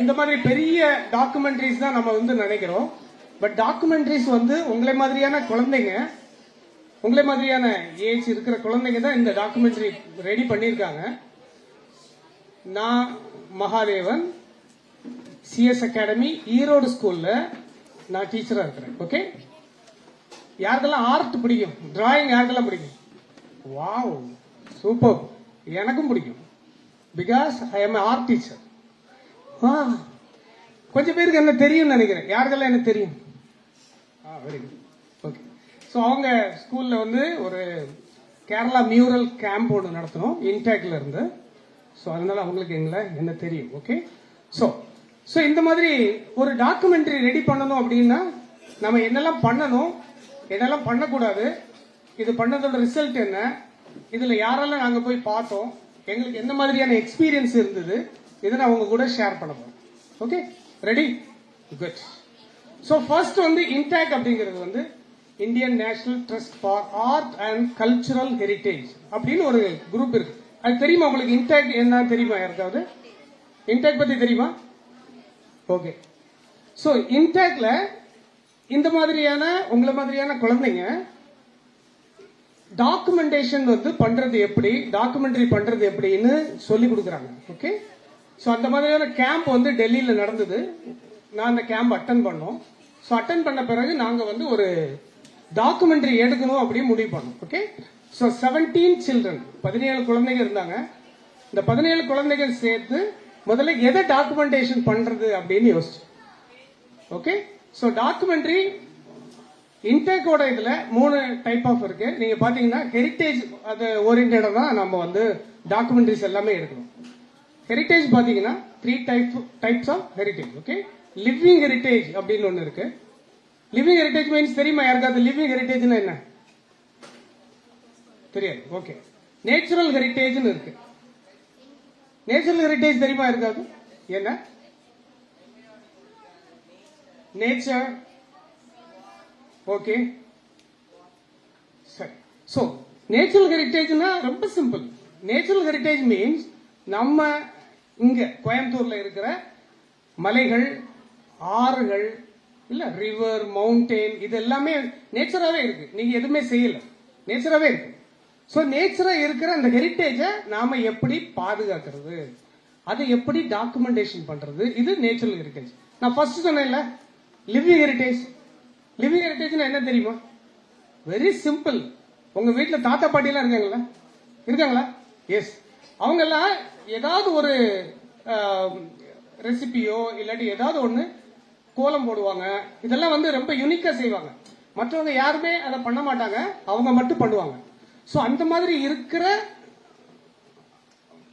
இந்த மாதிரி பெரிய டாக்குமெண்ட்ரிஸ் தான் நம்ம வந்து நினைக்கிறோம். பட் டாக்குமெண்ட்ரிஸ் வந்து உங்களை மாதிரியான குழந்தைங்க, உங்களை மாதிரியான ஏஜ் இருக்கிற குழந்தைங்க தான் இந்த டாக்குமெண்ட்ரி ரெடி பண்ணியிருக்காங்க. நான் மகாதேவன், சிஎஸ் அகாடமி, ஈரோடு ஸ்கூல்ல நான் டீச்சரா இருக்கிறேன். ஓகே, யாருக்கெல்லாம் ஆர்ட் பிடிக்கும், டிராயிங் யாருக்கெல்லாம் பிடிக்கும்? Wow, super. எனக்கும் பிடிக்கும். Because I am art teacher. கொஞ்சம் பேருக்கு என்ன தெரியும் நினைக்கிறேன். யாருக்கெல்லாம் என்ன தெரியும்? Very good. ஓகே, ஸோ அவங்க ஸ்கூல்ல வந்து ஒரு கேரளா மியூரல் கேம்ப் ஒன்று நடத்தணும் இன்டேக்ல இருந்து. ஸோ அதனால அவங்களுக்கு என்ன தெரியும். ஓகே, ஸோ இந்த மாதிரி ஒரு டாக்குமெண்ட்ரி ரெடி பண்ணணும் அப்படின்னா நம்ம என்னெல்லாம் பண்ணணும், என்னெல்லாம் பண்ணக்கூடாது, இது பண்ணதோட ரிசல்ட் என்ன, இதுல யாரெல்லாம் நாங்க போய் பார்த்தோம், எங்களுக்கு என்ன மாதிரியான எக்ஸ்பீரியன்ஸ் இருந்தது, இதை நான் உங்க கூட ஷேர் பண்ண போறேன். Okay, ready? Good. So first வந்து இன்டாக் அப்படிங்கிறது வந்து Indian national trust for art and cultural heritage அப்படின்னு ஒரு குரூப் இருக்கு. அது தெரியுமா உங்களுக்கு? இன்டாக் என்ன தெரியுமா? யாருக்காவது இன்டாக் பத்தி தெரியுமா? ஓகே, ஸோ இன்டாக்ல இந்த மாதிரியான உங்களை மாதிரியான குழந்தைங்க டாக்குமெண்டேஷன் வந்து பண்றது எப்படி, டாக்குமெண்ட்ரி பண்றது எப்படின்னு சொல்லி கொடுக்குறாங்க. ஓகே, ஸோ அந்த மாதிரியான கேம்ப் வந்து டெல்லியில் நடந்தது. நான் அந்த கேம்ப் அட்டன் பண்ணோம். ஸோ அட்டன் பண்ண பிறகு நாங்கள் வந்து ஒரு டாக்குமெண்ட்ரி எடுக்கணும் அப்படின்னு முடிவு பண்ணோம். ஓகே, ஸோ 17 சில்ட்ரன், 17 குழந்தைங்க இருந்தாங்க. இந்த 17 குழந்தைகள் சேர்த்து முதல்ல எதை டாக்குமெண்டேஷன் பண்றது அப்படின்னு யோசிச்சோம். ஓகே, ஸோ டாக்குமெண்ட்ரி இன்டேக்கோட இதுல 3 டைப் ஆஃப் இருக்கு. நீங்க பாத்தீங்கன்னா ஹெரிட்டேஜ் அது ஓரியன்டா தான் நம்ம வந்து டாக்குமெண்ட்ரிஸ் எல்லாமே எடுக்கணும். ஹெரிட்டேஜ் பாத்தீங்கன்னா 3 types of heritage. Okay, living heritage அப்படின்னு ஒன்னு இருக்கு. லிவிங் ஹெரிட்டேஜ் மீன்ஸ் தெரியுமா யாருக்காவது? லிவிங் ஹெரிட்டேஜ்னா என்ன தெரியாது. ஓகே, நேச்சுரல் ஹெரிட்டேஜ்னு இருக்கு. நேச்சுரல் ஹெரிட்டேஜ் தெரியுமா யாருக்காவது? என்ன நேச்சர்? ஓகே, சரி. ஸோ நேச்சுரல் ஹெரிட்டேஜ்னா ரொம்ப சிம்பிள். நேச்சுரல் ஹெரிட்டேஜ் மீன்ஸ் நம்ம இங்க கோயம்புத்தூர்ல இருக்கிற மலைகள், ஆறுகள், இல்ல ரிவர், மவுண்டெயின், இது எல்லாமே நேச்சராகவே இருக்கு. நீங்க எதுவுமே செய்யல, நேச்சராகவே இருக்கு. ஸோ நேச்சரா இருக்கிற அந்த ஹெரிட்டேஜை நாம எப்படி பாதுகாக்கிறது, அதை எப்படி டாக்குமெண்டேஷன் பண்றது, இது நேச்சுரல் ஹெரிட்டேஜ். நான் ஃபர்ஸ்ட் சொன்னேன்ல லிவிங் ஹெரிட்டேஜ். லிவிங் ஹெரிட்டேஜ்னா என்ன தெரியுமா? Very simple. உங்க வீட்டுல தாத்தா பாட்டி எல்லாம் இருக்காங்களா? எஸ். அவங்க எல்லாம் ஏதாவது ஒரு ரெசிபியோ இல்லாட்டி ஏதாவது ஒண்ணு கோலம் போடுவாங்க. இதெல்லாம் வந்து ரொம்ப யூனிக்கா செய்வாங்க. மற்றவங்க யாருமே அதை பண்ண மாட்டாங்க, அவங்க மட்டும் பண்ணுவாங்க. ஸோ அந்த மாதிரி இருக்கிற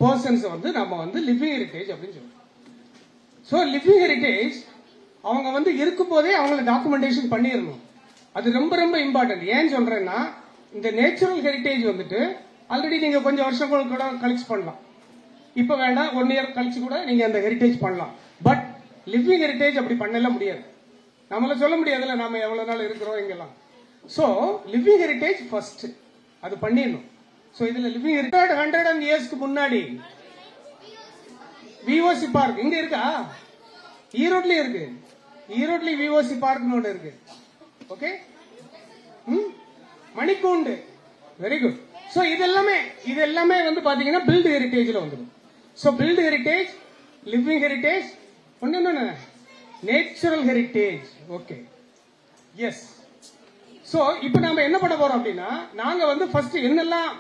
பர்சன்ஸ் வந்து நம்ம வந்து லிவிங் ஹெரிட்டேஜ் அப்படின்னு சொல்றோம். ஸோ லிவிங் ஹெரிட்டேஜ் அவங்க வந்து இருக்கும் போதே அவங்களை டாக்குமெண்டேஷன் பண்ணிடணும். அது ரொம்ப ரொம்ப இம்பார்ட்டன்ட். ஏன் சொல்றேன்னா, இந்த நேச்சுரல் ஹெரிட்டேஜ் வந்துட்டு ஆல்ரெடி நீங்க கொஞ்சம் வருஷம் கூட கழிச்சு பண்ணலாம். இப்ப வேண்டாம், 1 இயர் கழிச்சு கூட நீங்க அந்த ஹெரிட்டேஜ் பண்ணலாம். பட் லிவிங் ஹெரிட்டேஜ் அப்படி பண்ணல முடியாது. நம்மள சொல்ல முடியாதுல்ல நாம எவ்வளவு நாள் இருக்கிறோம் இங்கெல்லாம். சோ லிவிங் ஹெரிட்டேஜ் ஃபர்ஸ்ட் அது பண்ணிடணும். சோ இதுல லிவிங் ஹெரிட்டேஜ் 100 இயர்ஸ்க்கு முன்னாடி விஓசி பார்க் இங்க இருக்கா? ஈரோட்லயும் இருக்கு. ஈரோட்ல விஓசி பார்க் ஒன்று இருக்கு. ஓகே, மணிக்கூண்டு. Very good. சோ இது எல்லாமே வந்து பாத்தீங்கன்னா பில்ட் ஹெரிட்டேஜ்ல வந்துடும். So built heritage, living heritage, ஒன்னு natural heritage. Okay, yes. So இப்போ நாம என்ன பண்ண போறோம் அப்படின்னா, நாங்க வந்து ஃபர்ஸ்ட் என்னெல்லாம்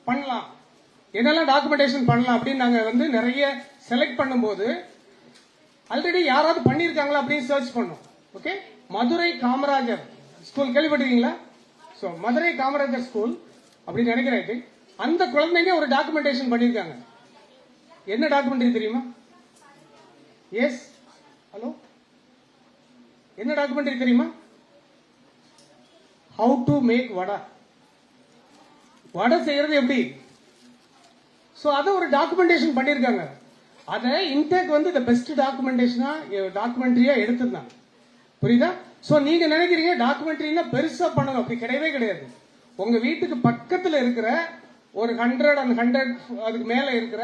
பண்ணலாம், என்னெல்லாம் டாக்குமெண்டேஷன் பண்ணலாம் அப்படின்னு நாங்க வந்து நிறைய செலக்ட் பண்ணும்போது ஆல்ரெடி யாராவது பண்ணிருக்காங்களா அப்படின்னு சர்ச் பண்ணோம். ஓகே, மதுரை காமராஜர் ஸ்கூல் கேள்விப்பட்டிருக்கீங்களா? சோ மதுரை காமராஜர் ஸ்கூல் அப்படின்னு நினைக்கிறேன். அந்த குழந்தைங்க ஒரு டாக்குமெண்டேஷன் பண்ணிருக்காங்க. என்ன டாக்குமெண்ட்ரி தெரியுமா? எஸ், ஹலோ, என்ன டாக்குமெண்ட்ரி தெரியுமா? ஹவு டு மேக் வடை. வடை செய்யறது எப்படி? சோ அத ஒரு டாக்குமெண்டேஷன் பண்ணிருக்காங்க. அத இன்டேக் வந்து தி பெஸ்ட் டாக்குமெண்டேஷனா டாக்குமெண்ட்ரியா எடுத்திருந்தாங்க. புரியுதா? சோ நீங்க நினைக்கிறீங்க டாக்குமெண்ட்ரினா பெருசா பண்ணணும், அப்படி கிடையவே கிடையாது. உங்க வீட்டுக்கு பக்கத்துல இருக்கிற ஒரு 100 and 100 அதுக்கு மேல இருக்கிற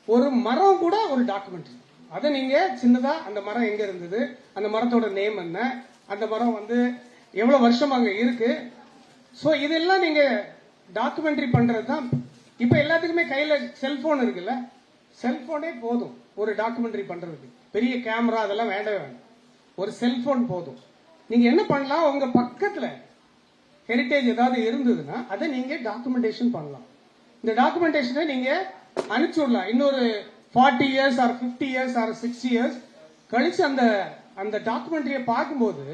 ஒரு மரம் கூட ஒரு டாக்குமெண்ட்ரி. அதை நீங்க சின்னதா அந்த மரம் எங்க இருந்தது, அந்த மரத்தோட நேம் என்ன, அந்த மரம் வந்து எவ்வளவு வருஷம் அங்க இருக்கு, சோ இதெல்லாம் நீங்க டாக்குமெண்ட்ரி பண்றது தான். இப்ப எல்லாத்துக்குமே கையில செல்போன் இருக்குல்ல, செல்போனே போதும் ஒரு டாக்குமெண்ட்ரி பண்றதுக்கு. பெரிய கேமரா அதெல்லாம் வேண்டவே வேண்டாம், ஒரு செல்போன் போதும். நீங்க என்ன பண்ணலாம், உங்க பக்கத்துல ஹெரிட்டேஜ் ஏதாவது இருந்ததுன்னா அதை நீங்க டாக்குமெண்டேஷன் பண்ணலாம். இந்த டாக்குமெண்டேஷனை நீங்க அனுப்பிச்சு விடலாம். இன்னொரு 40 years or 50 years or 60 years கழிச்சு அந்த அந்த டாக்குமெண்ட்ரியை பார்க்கும்போது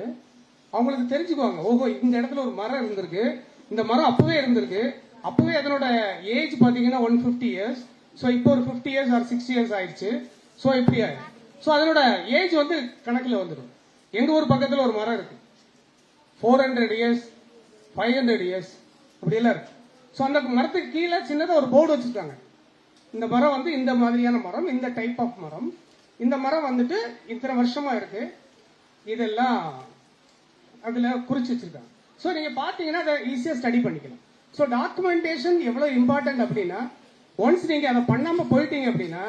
அவங்களுக்கு தெரிஞ்சுக்குவாங்க, ஓஹோ இந்த இடத்துல ஒரு மரம் இருந்திருக்கு, இந்த மரம் அப்பவே இருந்திருக்கு, அப்பவே அதனோட ஏஜ் பாத்தீங்கன்னா 150 இயர்ஸ், ஸோ இப்போ ஒரு 50 இயர்ஸ் ஆர் 60 இயர்ஸ் ஆயிடுச்சு, ஸோ இப்படி ஆயிடும். ஸோ அதனோட ஏஜ் வந்து கணக்கில் வந்துடும். எங்க ஊர் பக்கத்தில் ஒரு மரம் இருக்கு, 400 இயர்ஸ் 500 இயர்ஸ் அப்படி எல்லாம் இருக்கு. ஸோ அந்த மரத்துக்கு கீழே சின்னதாக ஒரு போர்டு வச்சிருக்காங்க, இந்த மரம் வந்து இந்த மாதிரியான மரம், இந்த டைப் ஆஃப் மரம், இந்த மரம் வந்துட்டு இத்தனை வருஷமா இருக்கு, இதெல்லாம் அதுல குறிச்சு வச்சிருக்காங்க. ஸோ நீங்க பாத்தீங்கன்னா அதை ஈஸியா ஸ்டடி பண்ணிக்கலாம். ஸோ டாக்குமெண்டேஷன் எவ்வளவு இம்பார்ட்டன்ட் அப்படின்னா, ஒன்ஸ் நீங்க அதை பண்ணாம போயிட்டீங்க அப்படின்னா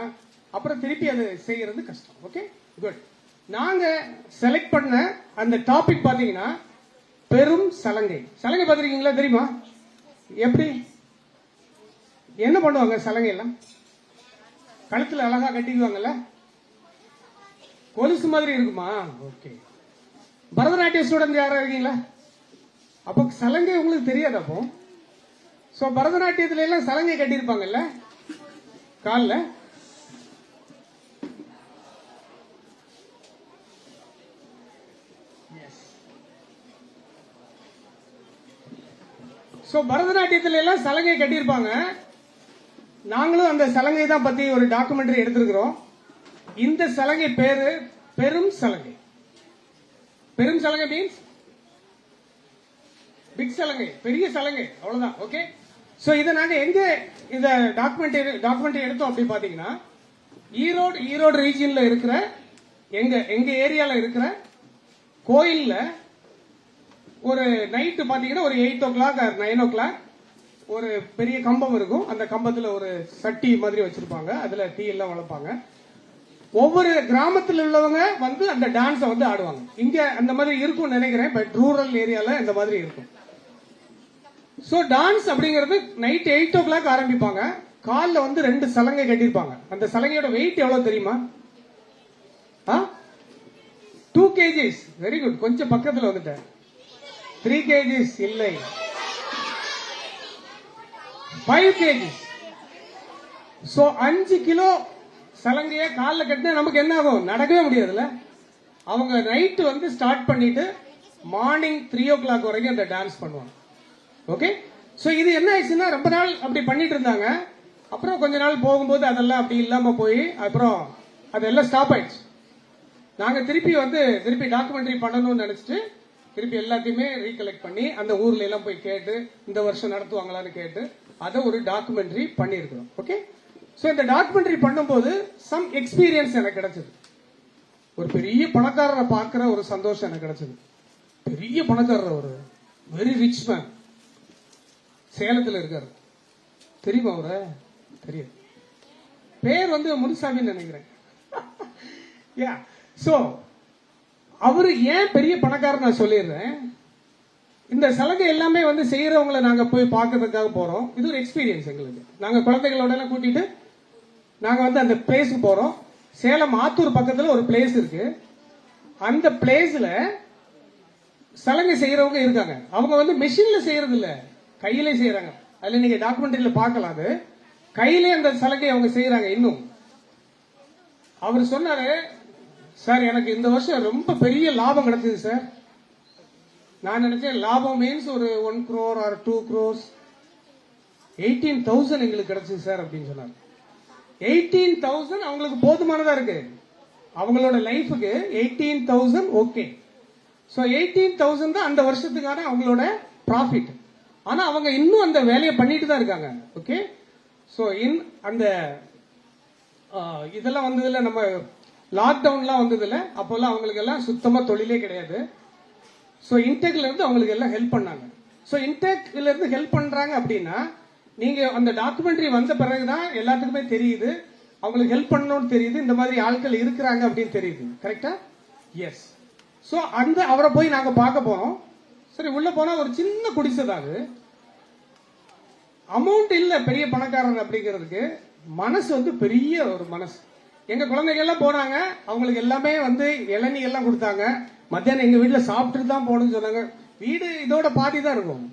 அப்புறம் திருப்பி அதை செய்யறது கஷ்டம். Okay, good. நாங்க செலக்ட் பண்ண அந்த டாபிக் பாத்தீங்கன்னா பெரும் சலங்கை. சலங்கை பாத்திருக்கீங்களா, தெரியுமா? எப்படி என்ன பண்ணுவாங்க சலங்கை எல்லாம்? கழுத்துல அழகா கட்டிக்குவாங்கல்ல, கொலுசு மாதிரி இருக்குமா? ஓகே. பரதநாட்டிய ஸ்டூடெண்ட் யாரா இருக்கீங்களா? அப்போ சலங்கை உங்களுக்கு தெரியாது. அப்போ சோ பரதநாட்டியத்துல எல்லாம் சலங்கை கட்டியிருப்பாங்கல்ல கால்ல. சோ பரதநாட்டியத்துல எல்லாம் சலங்கை கட்டியிருப்பாங்க. நாங்களும் அந்த சலங்கை தான் பத்தி ஒரு டாக்குமெண்ட்ரி எடுத்திருக்கிறோம். இந்த சலங்கை பேரு பெரும் சலங்கை. பெரும் சலங்கை மீன்ஸ் பிக் சலங்கை, பெரிய சலங்கை, அவ்வளவுதான். ஓகே. சோ இதை நாங்க எங்க இத டாக்குமெண்ட்ரி எடுத்தோம் அப்படி பாத்தீங்கன்னா, ஈரோடு ரீஜியன்ல இருக்கிற எங்க ஏரியால இருக்கிற கோயில்ல ஒரு நைட்டு பாத்தீங்கன்னா ஒரு 8 o'clock 9 o'clock ஒரு பெரிய கம்பம் இருக்கும். அந்த கம்பத்துல ஒரு சட்டி மாதிரி வச்சிருப்பாங்க, அதுல தீ எல்லாம் வளர்ப்பாங்க. ஒவ்வொரு கிராமத்தில் உள்ளவங்க வந்து அந்த டான்ஸ வந்து ஆடுவாங்க. இங்க அந்த மாதிரி இருக்கும் நினைக்கிறேன், பட் ரூரல் ஏரியால இந்த மாதிரி இருக்கும். சோ டான்ஸ் அப்படிங்கிறது நைட் 8 o'clock ஆரம்பிப்பாங்க. கால்ல வந்து 2 சலங்கை கட்டிருப்பாங்க. அந்த சலங்கையோட வெயிட் எவ்வளவு தெரியுமா? 2 kgs. வெரி குட், கொஞ்சம் பக்கத்துல வந்துட்டேன். 3 kgs இல்லை, 5 kgs. சோ 5 கிலோ சலங்கைய கால்ல கட்டினா நமக்கு என்ன ஆகும்? நடக்கவே முடியாதுல்ல. அவங்க நைட் வந்து ஸ்டார்ட் பண்ணிட்டு மார்னிங் 3 o'clock வரைக்கும் அந்த டான்ஸ் பண்ணுவாங்க. ஓகே. சோ இது என்ன ஆயிடுச்சுன்னா, ரொம்ப நாள் அப்படி பண்ணிட்டு இருந்தாங்க. அப்புறம் கொஞ்ச நாள் போகும்போது அதெல்லாம் அப்படி இல்லாம போய் அப்புறம் அதெல்லாம் ஸ்டாப் ஆயிடுச்சு. நாங்க திருப்பி டாக்குமெண்ட்ரி பண்ணணும்னு நினைச்சிட்டு திருப்பி எல்லாத்தையுமே ரீகலெக்ட் பண்ணி அந்த ஊர்ல எல்லாம் போய் கேட்டு இந்த வருஷம் நடத்துவாங்களான்னு கேட்டு அதை ஒரு டாக்குமெண்ட்ரி பண்ணிருக்கிறோம். ஓகே. சோ இந்த டாக்குமெண்ட்ரி பண்ணும்போது சம் எக்ஸ்பீரியன்ஸ் எனக்கு கிடைச்சது. ஒரு பெரிய பணக்காரரை பார்க்கிற ஒரு சந்தோஷம் எனக்கு கிடைச்சது. பெரிய பணக்காரர், ஒரு வெரி ரிச் மேன், சேலத்தில் இருக்காரு. தெரியுமா அவரை? தெரியும். பேர் வந்து முனுசாமின்னு நினைக்கிறேன். சோ அவரு ஏன் பெரிய பணக்காரர் நான் சொல்லிடுறேன். இந்த சலங்கை எல்லாமே வந்து செய்யறவங்களை நாங்க போய் பார்க்கறதுக்காக போறோம். இது ஒரு எக்ஸ்பீரியன்ஸ் எங்களுக்கு. நாங்க குழந்தைகளோட எல்லாம் கூட்டிட்டு நாங்க வந்து அந்த பிளேஸ்க்கு போறோம். சேலம் ஆத்தூர் பக்கத்துல ஒரு பிளேஸ் இருக்கு. அந்த பிளேஸ்ல சலங்கை செய்யறவங்க இருக்காங்க. அவங்க வந்து மெஷின்ல செய்யறது இல்ல, கையிலே செய்யறாங்க. அதுல நீங்க டாக்குமெண்ட்ரியில பார்க்கலாம். அது கையிலே அந்த சலங்கை அவங்க செய்யறாங்க. இன்னும் அவர் சொன்னாரு, சார் எனக்கு இந்த வருஷம் ரொம்ப பெரிய லாபம் கிடைச்சது சார். நான் நினைச்சேன் லாபம் மீன்ஸ் ஒரு 1 crore or 2 crores. 18,000 எங்களுக்கு கிடைச்சது சார் அப்படின்னு சொன்னார். 18,000 அவங்களுக்கு போதுமானதா இருக்கு. அவங்களோட லைஃபுக்கு 18,000 ஓகே. சோ 18,000 தான் அந்த வருஷத்துக்கான அவங்களோட ப்ராஃபிட். ஆனா அவங்க இன்னும் அந்த வேலையை பண்ணிட்டு தான் இருக்காங்க. ஓகே. சோ அந்த இதெல்லாம் வந்ததுல, நம்ம லாக்டவுன்லாம் வந்ததுல அப்போல்லாம் அவங்களுக்கு எல்லாம் சுத்தமா தொழிலே கிடையாது. சோ இன்டெக்ல இருந்து அவங்களுக்கு எல்லாம் ஹெல்ப் பண்ணாங்க. சோ இன்டெக்ல இருந்து ஹெல்ப் பண்றாங்க அப்படின்னா, நீங்க அந்த டாக்குமெண்ட்ரி வந்த பிறகுதான் எல்லாத்துக்குமே தெரியுது அவங்களுக்கு ஹெல்ப் பண்ணணும்னு தெரியுது, இந்த மாதிரி ஆட்கள் இருக்கிறாங்க அப்படின்னு தெரியுது. கரெக்டா? எஸ். ஸோ அந்த அவரை போய் நாங்க பார்க்க போனோம். சரி, உள்ள போனா ஒரு சின்ன குடிசை தான் அது. அமௌண்ட் இல்ல பெரிய பணக்காரர் அப்படிங்கிறதுக்கு, மனசு வந்து பெரிய ஒரு மனசு. எங்க குழந்தைகள் எல்லாம் போனாங்க, அவங்களுக்கு எல்லாமே வந்து இளநீ எல்லாம் கொடுத்தாங்க. மத்தியானம் எங்க வீட்டுல சாப்பிட்டுட்டு தான் போகணும்னு சொன்னாங்க. வீடு இதோட பாதி தான் இருக்கும்,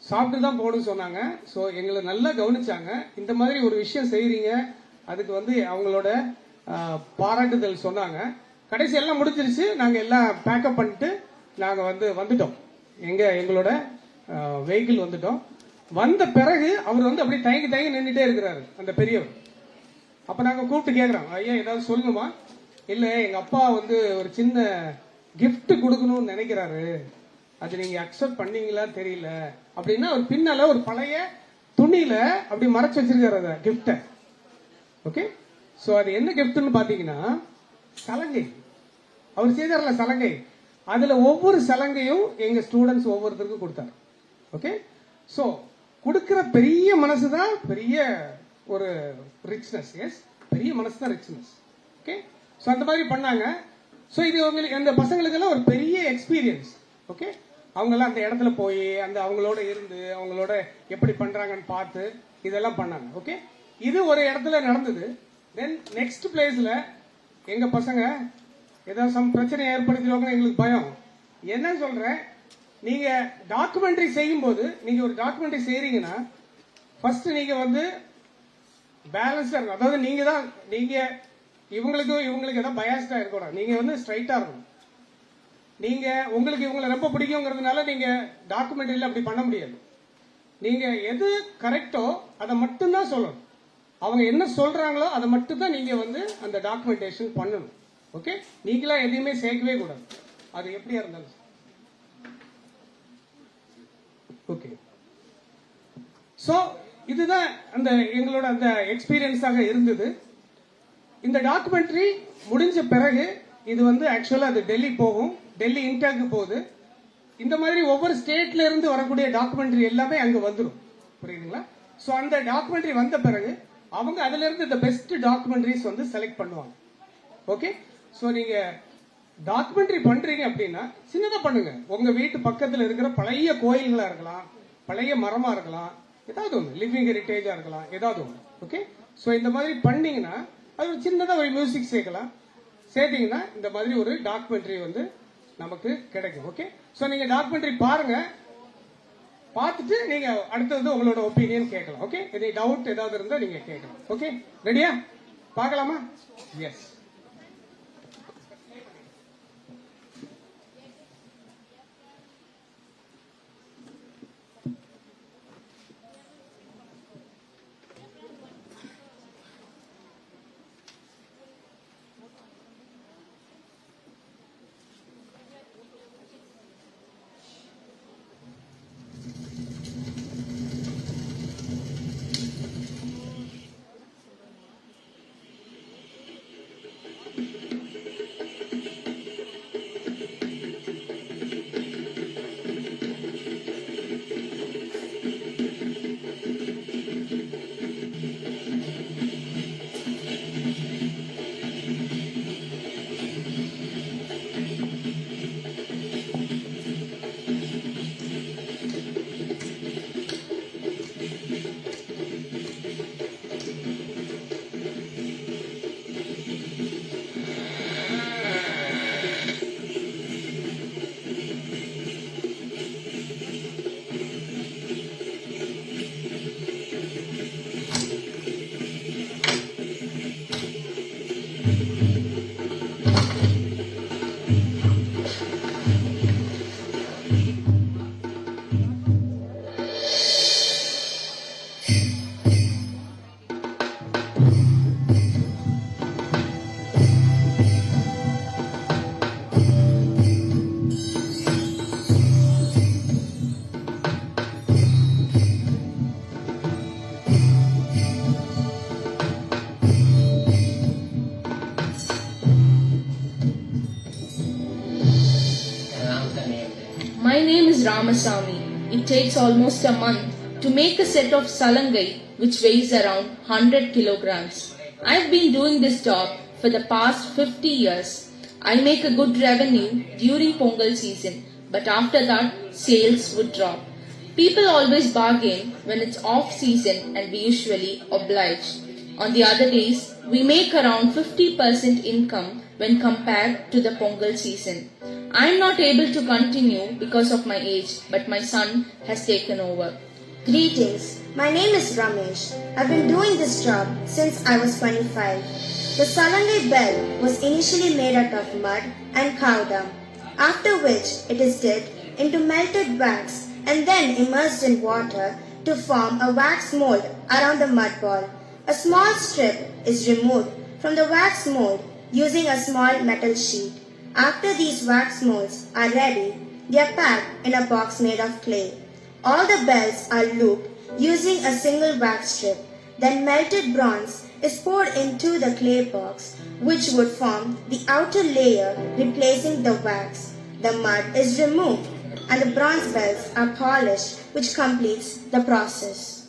சாப்பிட்டு தான் போகணும்னு சொன்னாங்க. ஸோ எங்களை நல்லா கவனிச்சாங்க. இந்த மாதிரி ஒரு விஷயம் செய்யறீங்க, அதுக்கு வந்து அவங்களோட பாராட்டுதல் சொன்னாங்க. கடைசி எல்லாம் முடிஞ்சிருச்சு, நாங்க எல்லாம் பேக்கப் பண்ணிட்டு நாங்க வந்துட்டோம். எங்களோட வெஹிக்கிள் வந்துட்டோம். வந்த பிறகு அவர் வந்து அப்படியே தயங்கி தயங்கி நின்றுட்டே இருக்கிறாரு அந்த பெரியவர். அப்ப நாங்க கூப்பிட்டு கேக்குறோம், ஐயா ஏதாவது சொல்லணுமா? இல்ல, எங்க அப்பா வந்து ஒரு சின்ன கிஃப்ட் கொடுக்கணும்னு நினைக்கிறாரு, அது நீங்க அக்செப்ட் பண்ணீங்களா தெரியல அப்படின்னா, ஒரு பின்னால ஒரு பழைய துணியில அப்படி மறைச்சு வச்சிருக்காரு அந்த கிஃப்ட. ஓகே, சோ அது என்ன கிஃப்ட்னு பாத்தீங்கன்னா சலங்கை. அவர் செய்தார்ல சலங்கை, அதுல ஒவ்வொரு சலங்கையும் எங்க ஸ்டூடெண்ட்ஸ் ஒவ்வொருத்தருக்கும் கொடுத்தாரு. ஓகே, சோ கொடுக்கிற பெரிய மனசு தான் பெரிய ஒரு ரிச்னஸ். எஸ், பெரிய மனசு தான் ரிச்னஸ். ஓகே, சோ அந்த மாதிரி பண்ணாங்க. சோ இது உங்களுக்கு அந்த பசங்களுக்கு எல்லாம் ஒரு பெரிய எக்ஸ்பீரியன்ஸ். ஓகே, அவங்க எல்லாம் அந்த இடத்துல போய் அந்த அவங்களோட இருந்து அவங்களோட எப்படி பண்றாங்கன்னு பார்த்து இதெல்லாம் பண்ணாங்க. ஓகே, இது ஒரு இடத்துல நடந்தது. தென் நெக்ஸ்ட் பிளேஸ்ல எங்க பசங்க ஏதாவது சம் பிரச்சனை ஏற்படுத்திடுவாங்க, எங்களுக்கு பயம். என்ன சொல்றேன், நீங்க டாக்குமெண்ட்ரி செய்யும் போது, நீங்க ஒரு டாக்குமெண்ட்ரி செய்றீங்கன்னா ஃபர்ஸ்ட் நீங்க வந்து பேலன்ஸா இருக்கணும். அதாவது நீங்க இவங்களுக்கு ஏதாவது பயாஸ்டா இருக்கக்கூடாது. நீங்க வந்து ஸ்ட்ரைட்டா இருக்கணும். நீங்க உங்களுக்கு இவங்களை ரொம்ப பிடிக்குங்கிறதுனால நீங்க டாக்குமெண்ட்ரியில அப்படி பண்ண முடியாது. நீங்க எது கரெக்டோ அதை மட்டும்தான் சொல்லணும். அவங்க என்ன சொல்றாங்களோ அதை மட்டும் தான் நீங்க வந்து அந்த டாக்குமெண்டேஷன் பண்ணணும். ஓகே, நீங்களா எதையுமே சேர்க்கவே கூடாது, அது எப்படியா இருந்தாலும். ஓகே, சோ இதுதான் அந்த எங்களோட அந்த எக்ஸ்பீரியன்ஸாக இருந்தது. இந்த டாக்குமெண்ட்ரி முடிஞ்ச பிறகு இது வந்து ஆக்சுவலா அது டெல்லி போகும், டெல்லி இன்டர்க்கு போகுது. இந்த மாதிரி ஒவ்வொரு ஸ்டேட்ல இருந்து வரக்கூடிய டாக்குமெண்ட்ரி எல்லாமே அங்க வந்துடும். புரியுதுங்களா? சோ அந்த டாக்குமெண்ட்ரி வந்த பிறகு அவங்க அதுல இருந்து இந்த பெஸ்ட் டாக்குமெண்ட்ரிஸ் வந்து செலக்ட் பண்ணுவாங்க. ஓகே, சோ நீங்க டாக்குமெண்ட்ரி பண்றீங்க அப்படின்னா சின்னதா பண்ணுங்க. உங்க வீட்டு பக்கத்துல இருக்கிற பழைய கோயில்களா இருக்கலாம், பழைய மரமா இருக்கலாம், ஏதாவது ஒன்று லிவிங் ஹெரிட்டேஜா இருக்கலாம், ஏதாவது ஒன்று. ஓகே, சோ இந்த மாதிரி பண்ணீங்கன்னா அது ஒரு சின்னதா ஒரு மியூசிக் சேர்க்கலாம். சேர்த்தீங்கன்னா இந்த மாதிரி ஒரு டாக்குமெண்ட்ரி வந்து நமக்கு கிடைக்கும். ஓகே, சோ நீங்க டாக்குமெண்ட்ரி பாருங்க, பார்த்துட்டு நீங்க அடுத்தது உங்களோட ஒப்பீனியன் கேட்கலாம். ஓகே, எதை டவுட் ஏதாவது இருந்தா நீங்க கேட்கலாம். ஓகே, ரெடியா? பார்க்கலாமா? S. My name is Ramasamy. It takes almost a month to make a set of salangai which weighs around 100 kilograms. I've been doing this job for the past 50 years. I make a good revenue during Pongal season, but after that, sales would drop. People always bargain when it's off season and we usually oblige. On the other days, we make around 50% income when compared to the Pongal season. I am not able to continue because of my age, but my son has taken over. Greetings, my name is Ramesh. I've been doing this job since I was 25. The Salangai bell was initially made out of mud and cow dung, after which it is dipped into melted wax and then immersed in water to form a wax mold around the mud ball. A small strip is removed from the wax mold using a small metal sheet. After these wax molds are ready, they are packed in a box made of clay. All the bells are looped using a single wax strip. Then melted bronze is poured into the clay box, which would form the outer layer replacing the wax. The mud is removed and the bronze bells are polished, which completes the process.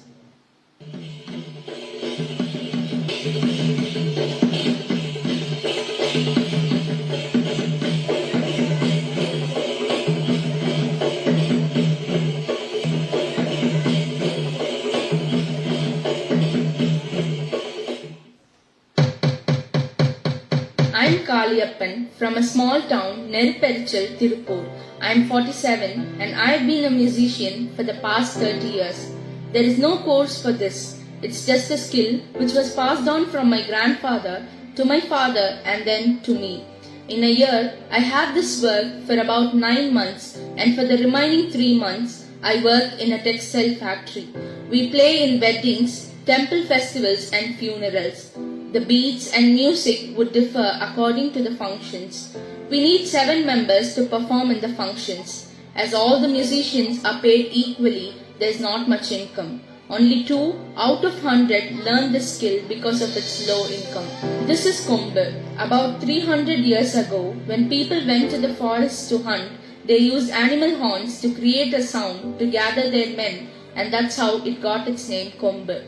I'm Kaliyappan from a small town near Perichal, Tirupur. I'm 47 and I've been a musician for the past 30 years. There is no course for this. It's just a skill which was passed on from my grandfather to my father and then to me. In a year, I have this work for about 9 months and for the remaining 3 months, I work in a textile factory. We play in weddings, temple festivals and funerals. The beats and music would differ according to the functions. We need 7 members to perform in the functions. As all the musicians are paid equally, there is not much income. Only 2 out of 100 learn this skill because of its low income. This is Kombu. About 300 years ago, when people went to the forest to hunt, they used animal horns to create a sound to gather their men, and that's how it got its name Kombu.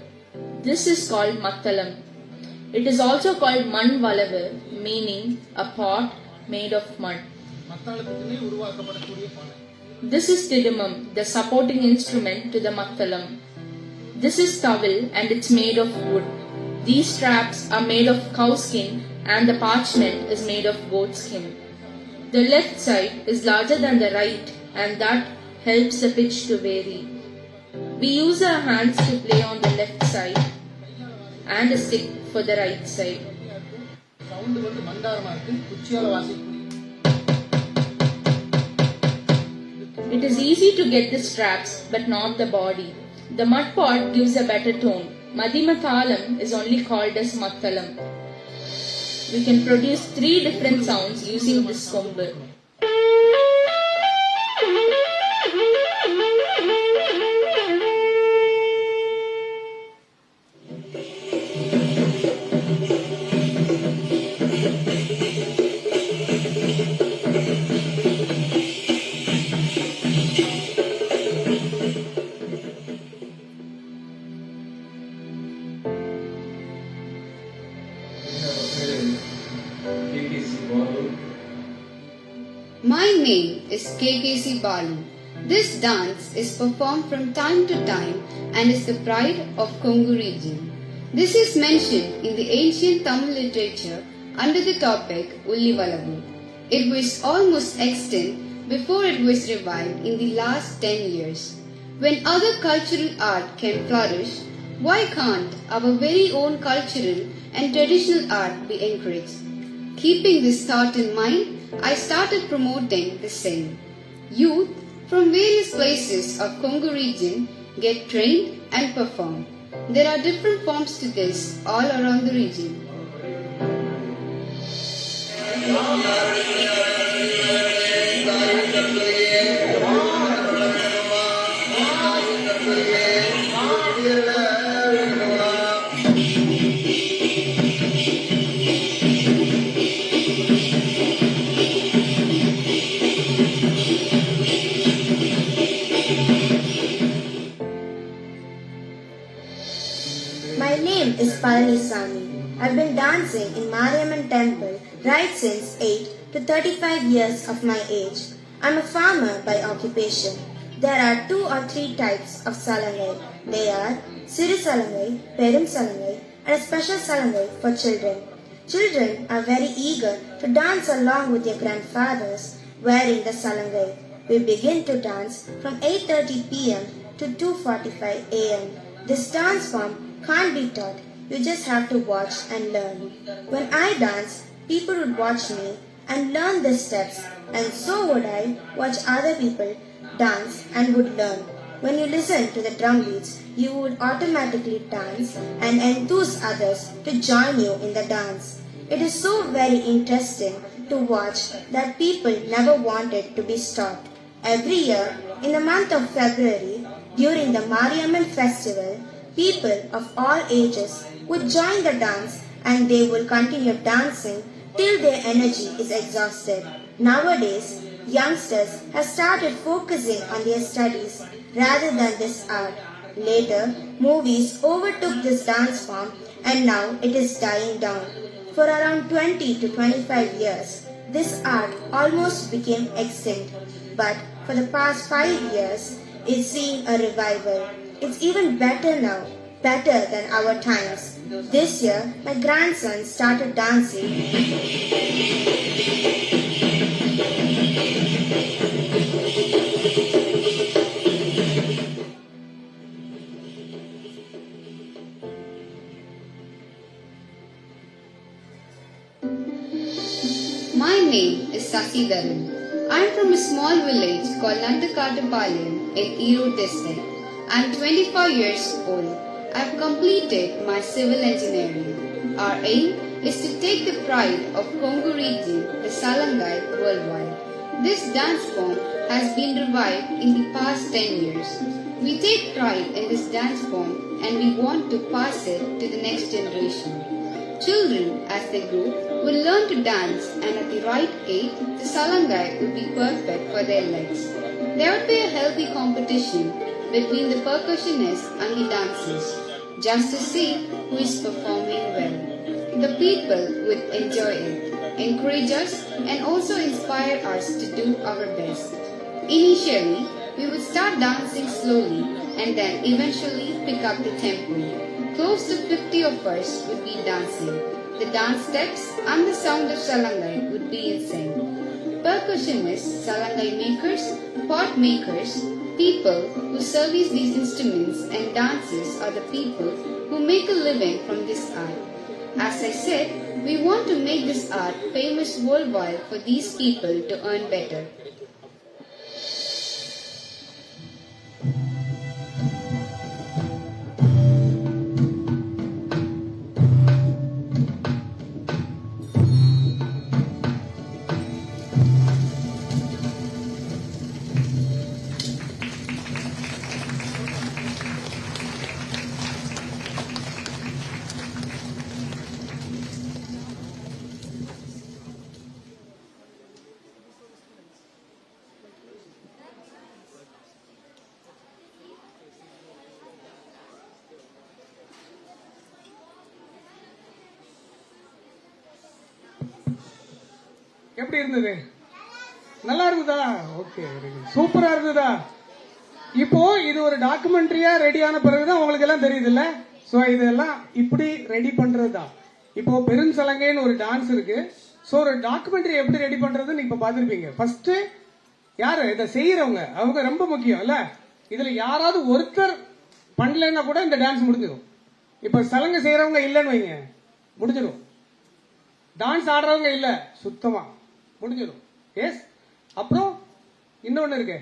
This is called Mattalam. It is also called Man Valavu, meaning a pot made of mud. This is Tidimam, the supporting instrument to the Mattalam. This is Towel and it's made of wood. These straps are made of cow skin and the parchment is made of goat skin. The left side is larger than the right and that helps the pitch to vary. We use our hands to play on the left side and a stick for the right side. It is easy to get the straps but not the body. The mud pot gives a better tone. Madhimathalam is only called as Mattalam. We can produce 3 different sounds using this Kombu. My name is KKC Balu. This dance is performed from time to time and is the pride of Kongu region. This is mentioned in the ancient Tamil literature under the topic Ulli Valavu. It was almost extinct before it was revived in the last 10 years. When other cultural art can flourish, why can't our very own cultural and traditional art be encouraged? Keeping this thought in mind, I started promoting the same. Youth from various places of Kongu region get trained and perform. There are different forms to this all around the region. My name is Palanisamy. I've been dancing in Mariamman temple right since 8 to 35 years of my age. I'm a farmer by occupation. There are 2 or 3 types of salangai. They are Siru salangai, Perum salangai, and a special salangai for children. Children are very eager to dance along with their grandfathers wearing the salangai. We begin to dance from 8:30 p.m. to 2:45 a.m. This dance form can't be taught. You just have to watch and learn. When I dance, people would watch me and learn the steps, and so would I watch other people dance and would learn. When you listen to the drum beats, you would automatically dance and enthuse others to join you in the dance. It is so very interesting to watch that people never wanted to be stopped. Every year, in the month of February, during the Mariamman festival, people of all ages would join the dance and they will continue dancing till their energy is exhausted. Nowadays, youngsters have started focusing on their studies rather than this art. Later, movies overtook this dance form and now it is dying down. For around 20 to 25 years, this art almost became extinct. But for the past 5 years, it's seeing a revival. It's even better now, better than our times. This year, my grandson started dancing. My name is Sasidharan. I am from a small village called Nandakatapalayam in Erode district. I am 25 years old. I have completed my civil engineering. Our aim is to take the pride of Congo region, the Salangai, worldwide. This dance form has been revived in the past 10 years. We take pride in this dance form and we want to pass it to the next generation. Children, as they grow, will learn to dance and at the right age, the salangai will be perfect for their legs. There would be a healthy competition between the percussionists and the dancers, just to see who is performing well. The people would enjoy it, encourage us and also inspire us to do our best. Initially, we would start dancing slowly and then eventually pick up the tempo. Close to 50 of us would be dancing. The dance steps and the sound of salangai would be in sync. Percussionists, salangai makers, pot makers, people who service these instruments and dances are the people who make a living from this art. As I said, we want to make this art famous worldwide for these people to earn better. எப்படி இருந்தது? நல்லா இருந்ததா? Okay, சூப்பரா இருந்ததா? இப்போ இது ஒரு டாக்குமெண்ட்ரியா ரெடியான பிறகுதான் உங்களுக்கு எல்லாம் தெரியுது இல்ல? சோ இதெல்லாம் இப்படி ரெடி பண்றதுதான். இப்போ பெரும் சலங்கைன்னு ஒரு டான்ஸ் இருக்கு. சோ ஒரு டாக்குமெண்ட்ரி எப்படி ரெடி பண்றதுன்னு இப்ப பாத்திருப்பீங்க. ஃபர்ஸ்ட் யாரு இதை செய்யறவங்க, அவங்க ரொம்ப முக்கியம் இல்ல? இதுல யாராவது ஒருத்தர் பண்ணலன்னா கூட இந்த டான்ஸ் முடிஞ்சிடும். இப்ப சலங்கை செய்யறவங்க இல்லன்னு வைங்க, முடிஞ்சிடும். டான்ஸ் ஆடுறவங்க இல்ல, சுத்தமா முடிஞ்சிடும். எஸ். அப்புறம் இன்னொன்னு இருக்கு,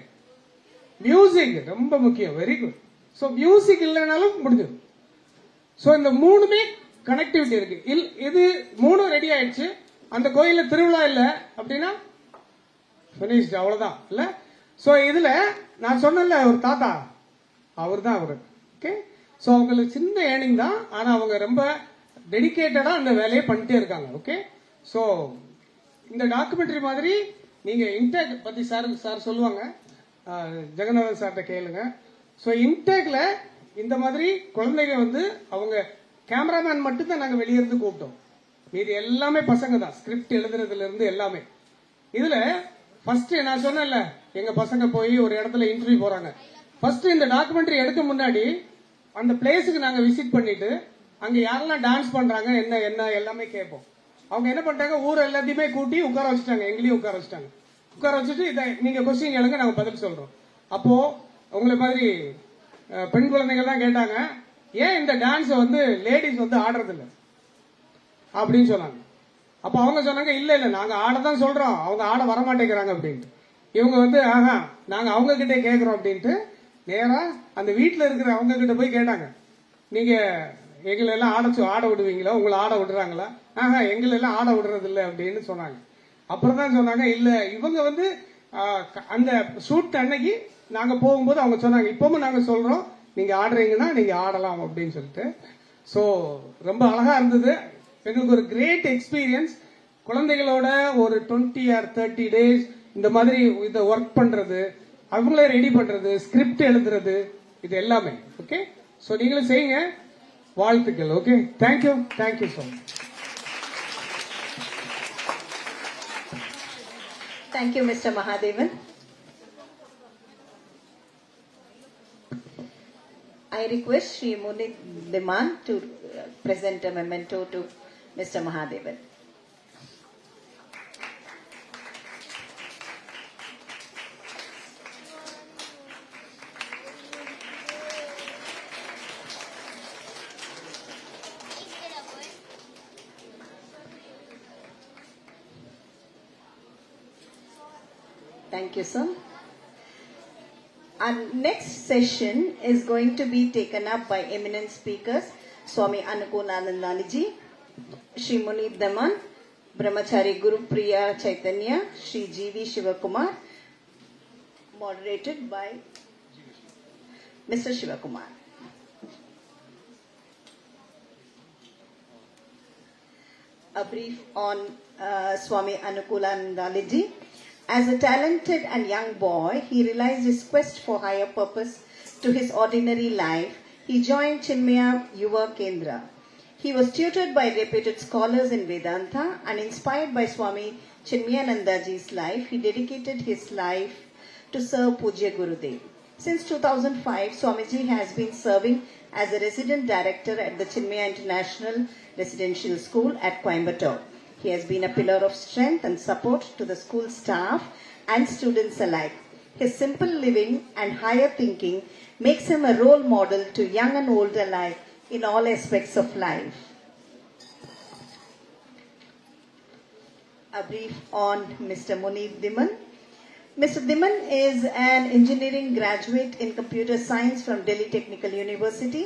மியூசிக் ரொம்ப முக்கியம். Very good. சோ மியூசிக் இல்லைனாலும் முடிஞ்சிடும். சோ இந்த மூணுமே கனெக்டிவிட்டி இருக்கு. இது மூணும் ரெடி ஆயிடுச்சு. அந்த கோயில திருவிழா இல்ல அப்படின்னா பினிஷ்ட், அவ்வளவுதான் இல்ல? சோ இதுல நான் சொன்னல ஒரு தாத்தா, அவர் தான் அவரு. ஓகே. சோ அவங்களுக்கு சின்ன ஏர்னிங் தான், ஆனா அவங்க ரொம்ப டெடிகேட்டடா அந்த வேலையை பண்ணிட்டே இருக்காங்க. ஓகே. சோ இந்த டாக்குமெண்ட்ரி மாதிரி நீங்க இன்டேக் பத்தி சார் சொல்லுவாங்க, ஜெகநாதன் சார்ட்ட கேளுங்க. சோ இன்டேக்ல இந்த மாதிரி குழந்தைங்க வந்து அவங்க கேமராமேன் மட்டும் தான் நாங்க வெளியிருந்து கூப்பிட்டோம். மீதி எல்லாமே பசங்க தான், ஸ்கிரிப்ட் எழுதுறதுல இருந்து எல்லாமே. இதுல ஃபர்ஸ்ட் நான் சொன்னேன்ல, எங்க பசங்க போய் ஒரு இடத்துல இன்டர்வியூ போறாங்க. ஃபர்ஸ்ட் இந்த டாக்குமெண்ட்ரி எடுக்க முன்னாடி அந்த பிளேஸுக்கு நாங்க விசிட் பண்ணிட்டு அங்க யாரெல்லாம் டான்ஸ் பண்றாங்க என்ன என்ன எல்லாமே கேட்போம். அவங்க என்ன பண்ணிட்டாங்க, ஊர் எல்லாத்தையுமே கூட்டி உட்கார வச்சுட்டாங்க, எங்களையும் உட்கார வச்சுட்டாங்க. உட்கார வச்சுட்டு இதை நீங்க கொஸ்டின் கேளுங்க, நாங்க பதில் சொல்றோம். அப்போ உங்களை மாதிரி பெண் குழந்தைகள் தான் கேட்டாங்க, ஏன் இந்த டான்ஸ் வந்து லேடிஸ் வந்து ஆடுறது இல்லை அப்படின்னு சொன்னாங்க. அப்ப அவங்க சொன்னாங்க, இல்ல இல்ல நாங்க ஆடதான் சொல்றோம், அவங்க ஆட வரமாட்டேங்கிறாங்க அப்படின்ட்டு. இவங்க வந்து ஆஹா நாங்க அவங்க கிட்டே கேட்கிறோம் அப்படின்ட்டு நேரா அந்த வீட்டுல இருக்கிற அவங்க கிட்ட போய் கேட்டாங்க, நீங்க எங்களை எல்லாம் ஆட விடுவீங்களா, உங்களை ஆட விடுறாங்களா? ஆஹா எங்களை எல்லாம் ஆட விடுறது இல்லை அப்படின்னு சொன்னாங்க. அப்புறம் தான் சொன்னாங்க, இல்ல இவங்க வந்து அந்த ஷூட் அன்னைக்கு நாங்க போகும்போது அவங்க சொன்னாங்க, இப்பவும் நாங்க சொல்றோம் நீங்க ஆடுறீங்கன்னா நீங்க ஆடலாம் அப்படின்னு சொல்லிட்டு. சோ ரொம்ப அழகா இருந்தது. எங்களுக்கு ஒரு கிரேட் எக்ஸ்பீரியன்ஸ். குழந்தைகளோட ஒரு 20 or 30 days இந்த மாதிரி இதை ஒர்க் பண்றது, அவங்களே ரெடி பண்றது, ஸ்கிரிப்ட் எழுதுறது, இது எல்லாமே. ஓகே, சோ நீங்களும் செய்யுங்க. வாழ்த்துக்கள். Okay, thank you so much. Thank you, Mr. Mahadevan. I request Sri Munit Diman to present a memento to Mr. Mahadevan. Thank you, sir. Our next session is going to be taken up by eminent speakers, Swami Anukulanandaliji, Sri Munit Daman, Brahmachari Guru Priya Chaitanya, Sri G.V. Shivakumar, moderated by Mr. Shivakumar. A brief on Swami Anukulanandaliji. As a talented and young boy, he realized his quest for higher purpose to his ordinary life. He joined Chinmaya Yuva Kendra. He was tutored by reputed scholars in Vedanta, and inspired by Swami Chinmayanandaji's life, he dedicated his life to serve Pujya Gurudev. Since 2005, Swamiji has been serving as a resident director at the Chinmaya International Residential School at Coimbatore. He has been a pillar of strength and support to the school staff and students alike. His simple living and higher thinking makes him a role model to young and old alike in all aspects of life. A brief on Mr. Munit Diman. Mr. Diman is an engineering graduate in computer science from Delhi Technical University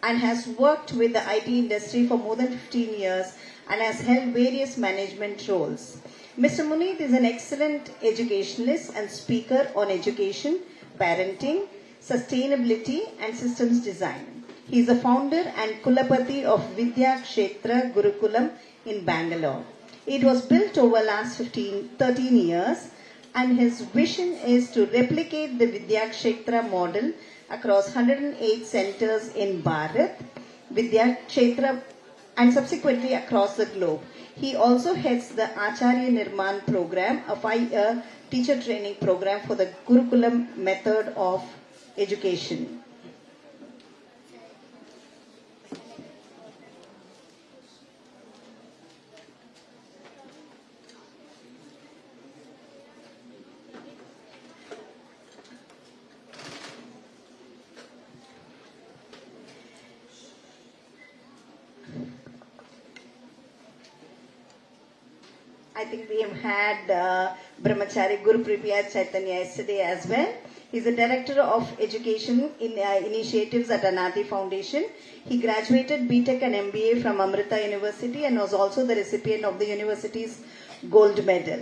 and has worked with the IT industry for more than 15 years and has held various management roles. Mr. Munit is an excellent educationalist and speaker on education, parenting, sustainability and systems design. He is the founder and Kulapati of Vidya Kshetra Gurukulam in Bangalore. It was built over last 13 years, and his vision is to replicate the Vidya Kshetra model across 108 centers in Bharat, Vidya Kshetra, and subsequently across the globe. He also heads the Acharya Nirman program, a 5-year teacher training program for the Gurukulam method of education. I think we have had Brahmachari Guru Priya Chaitanya yesterday as well. He is the Director of Education in Initiatives at Anati Foundation. He graduated BTech and MBA from Amrita University and was also the recipient of the university's gold medal.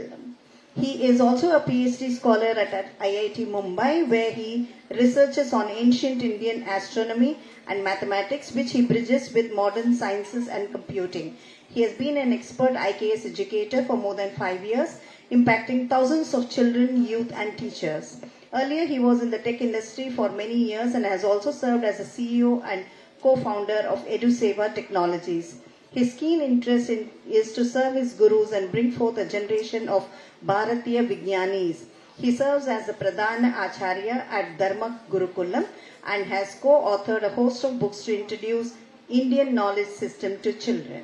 He is also a PhD scholar at IIT Mumbai, where he researches on ancient Indian astronomy and mathematics, which he bridges with modern sciences and computing. He has been an expert IKS educator for more than 5 years, impacting thousands of children, youth and teachers. Earlier, he was in the tech industry for many years and has also served as a CEO and co-founder of EduSeva Technologies. His keen interest is to serve his gurus and bring forth a generation of Bharatiya Vigyanis. He serves as the Pradhana Acharya at Dharma Gurukulam and has co-authored a host of books to introduce Indian knowledge system to children.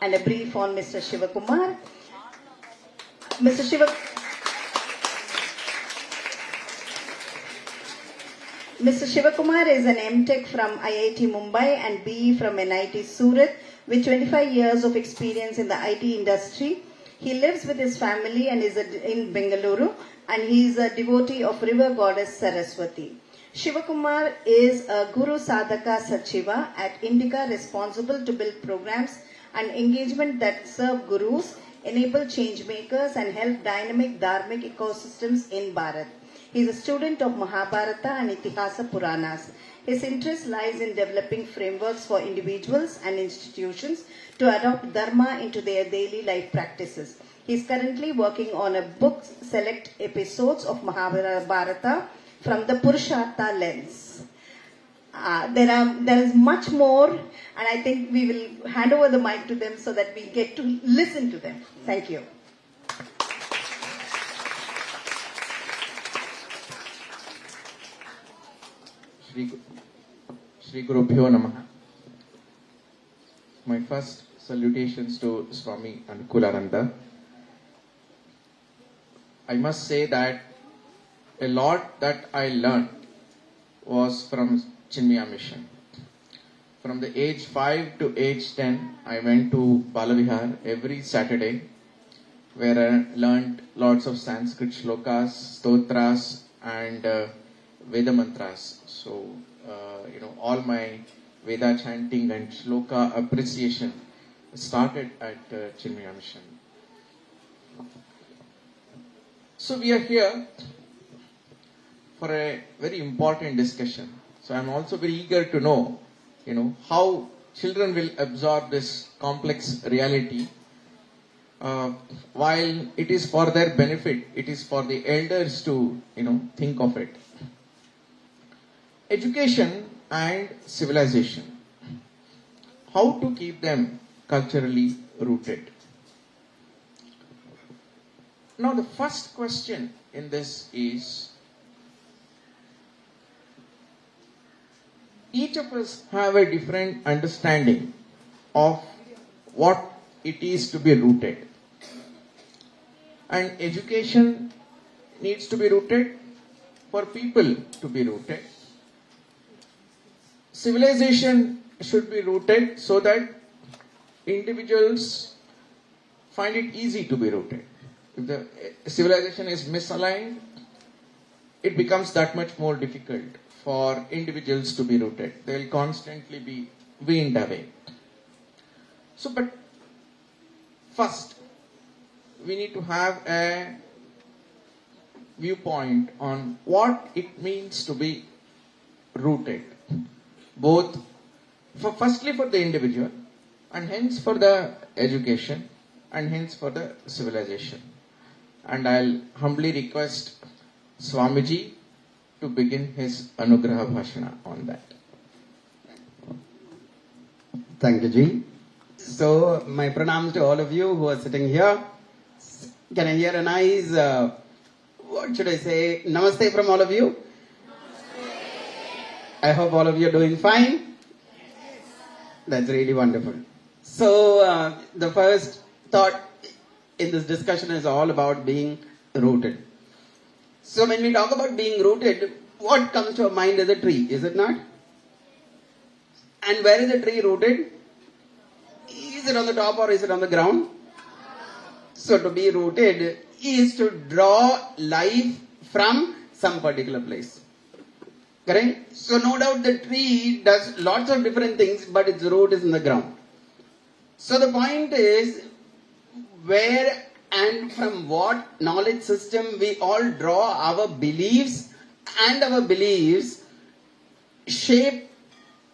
And a brief on Mr. Shivakumar. Mr. Shivakumar is an MTech from IIT Mumbai and BE from NIT Surat with 25 years of experience in the IT industry. He lives with his family and is in Bengaluru, and he is a devotee of river goddess Saraswati. Shivakumar is a Guru Sadhaka Sachiva at Indica, responsible to build programs and engagement that serve gurus, enable change makers and help dynamic dharmic ecosystems in Bharat. He is a student of Mahabharata and Itihasa Puranas. His interest lies in developing frameworks for individuals and institutions to adopt dharma into their daily life practices. He is currently working on a book select episodes of Mahabharata from the Purushartha lens. There is much more, and I think we will hand over the mic to them so that we get to listen to them. Thank you. Shri Gurubhyo Namaha. My first salutations to Swami Anukulananda. I must say that a lot that I learned was from Chinmaya Mission. From the age 5 to age 10, I went to Balavihar every Saturday, where I learned lots of Sanskrit shlokas, stotras, and Veda mantras. So, all my Veda chanting and shloka appreciation started at Chinmaya Mission. So we are here for a very important discussion. So I'm also very eager to know, how children will absorb this complex reality. While it is for their benefit, it is for the elders to, think of it. Education and civilization. How to keep them culturally rooted? Now the first question in this is, each of us have a different understanding of what it is to be rooted. And education needs to be rooted for people to be rooted. Civilization should be rooted so that individuals find it easy to be rooted. If the civilization is misaligned, it becomes that much more difficult for individuals to be rooted. They will constantly be weaned away. So, but first, we need to have a viewpoint on what it means to be rooted. Both, firstly for the individual, and hence for the education, and hence for the civilization. And I'll humbly request Swamiji to begin his Anugraha Bhashana on that. Thank you, Ji. So, my pranams to all of you who are sitting here. Can I hear a nice, what should I say, namaste from all of you? I hope all of you are doing fine. That's really wonderful. So, the first thought in this discussion is all about being rooted. So, when we talk about being rooted, what comes to our mind is a tree, is it not? And where is the tree rooted? Is it on the top or is it on the ground? So, to be rooted is to draw life from some particular place. Correct? So, no doubt the tree does lots of different things, but its root is in the ground. So, the point is, where and from what knowledge system we all draw our beliefs, and our beliefs shape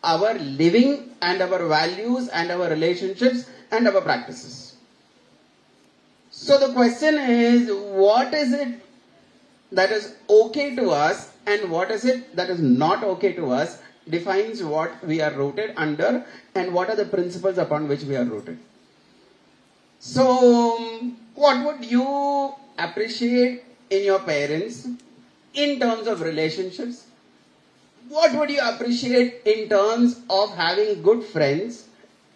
our living and our values and our relationships and our practices. So the question is, what is it that is okay to us and what is it that is not okay to us defines what we are rooted under and what are the principles upon which we are rooted. So, what would you appreciate in your parents in terms of relationships? What would you appreciate in terms of having good friends?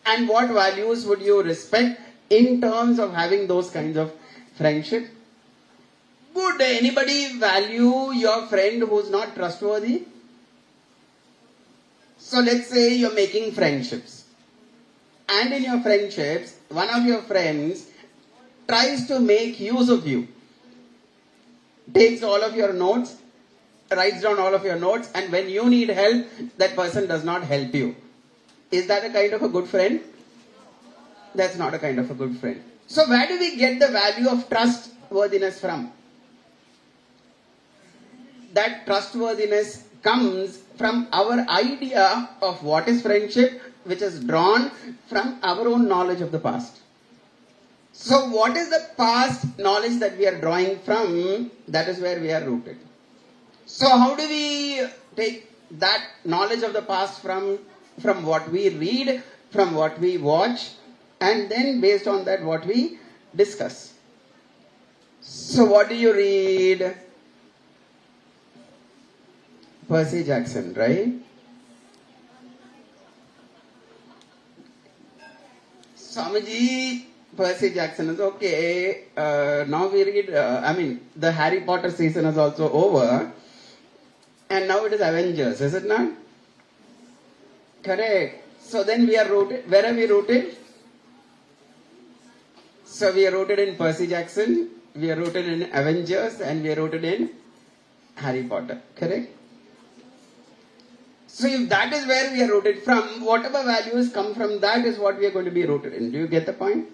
And what values would you respect in terms of having those kinds of friendship? Would anybody value your friend who's not trustworthy? So let's say you're making friendships. And in your friendships, one of your friends tries to make use of you. Takes all of your notes, writes down all of your notes, and when you need help, that person does not help you. Is that a kind of a good friend? That's not a kind of a good friend. So where do we get the value of trustworthiness from? That trustworthiness comes from our idea of what is friendship, which is drawn from our own knowledge of the past. So what is the past knowledge that we are drawing from? That is where we are rooted. So how do we take that knowledge of the past from what we read, from what we watch, and then based on that what we discuss? So what do you read? Percy Jackson, right? Swamiji, Percy Jackson is okay. Now we read, the Harry Potter season is also over. And now it is Avengers, is it not? Correct. So then we are rooted. Where are we rooted? So we are rooted in Percy Jackson, we are rooted in Avengers, and we are rooted in Harry Potter. Correct? So if that is where we are rooted from, whatever values come from that is what we are going to be rooted in. Do you get the point?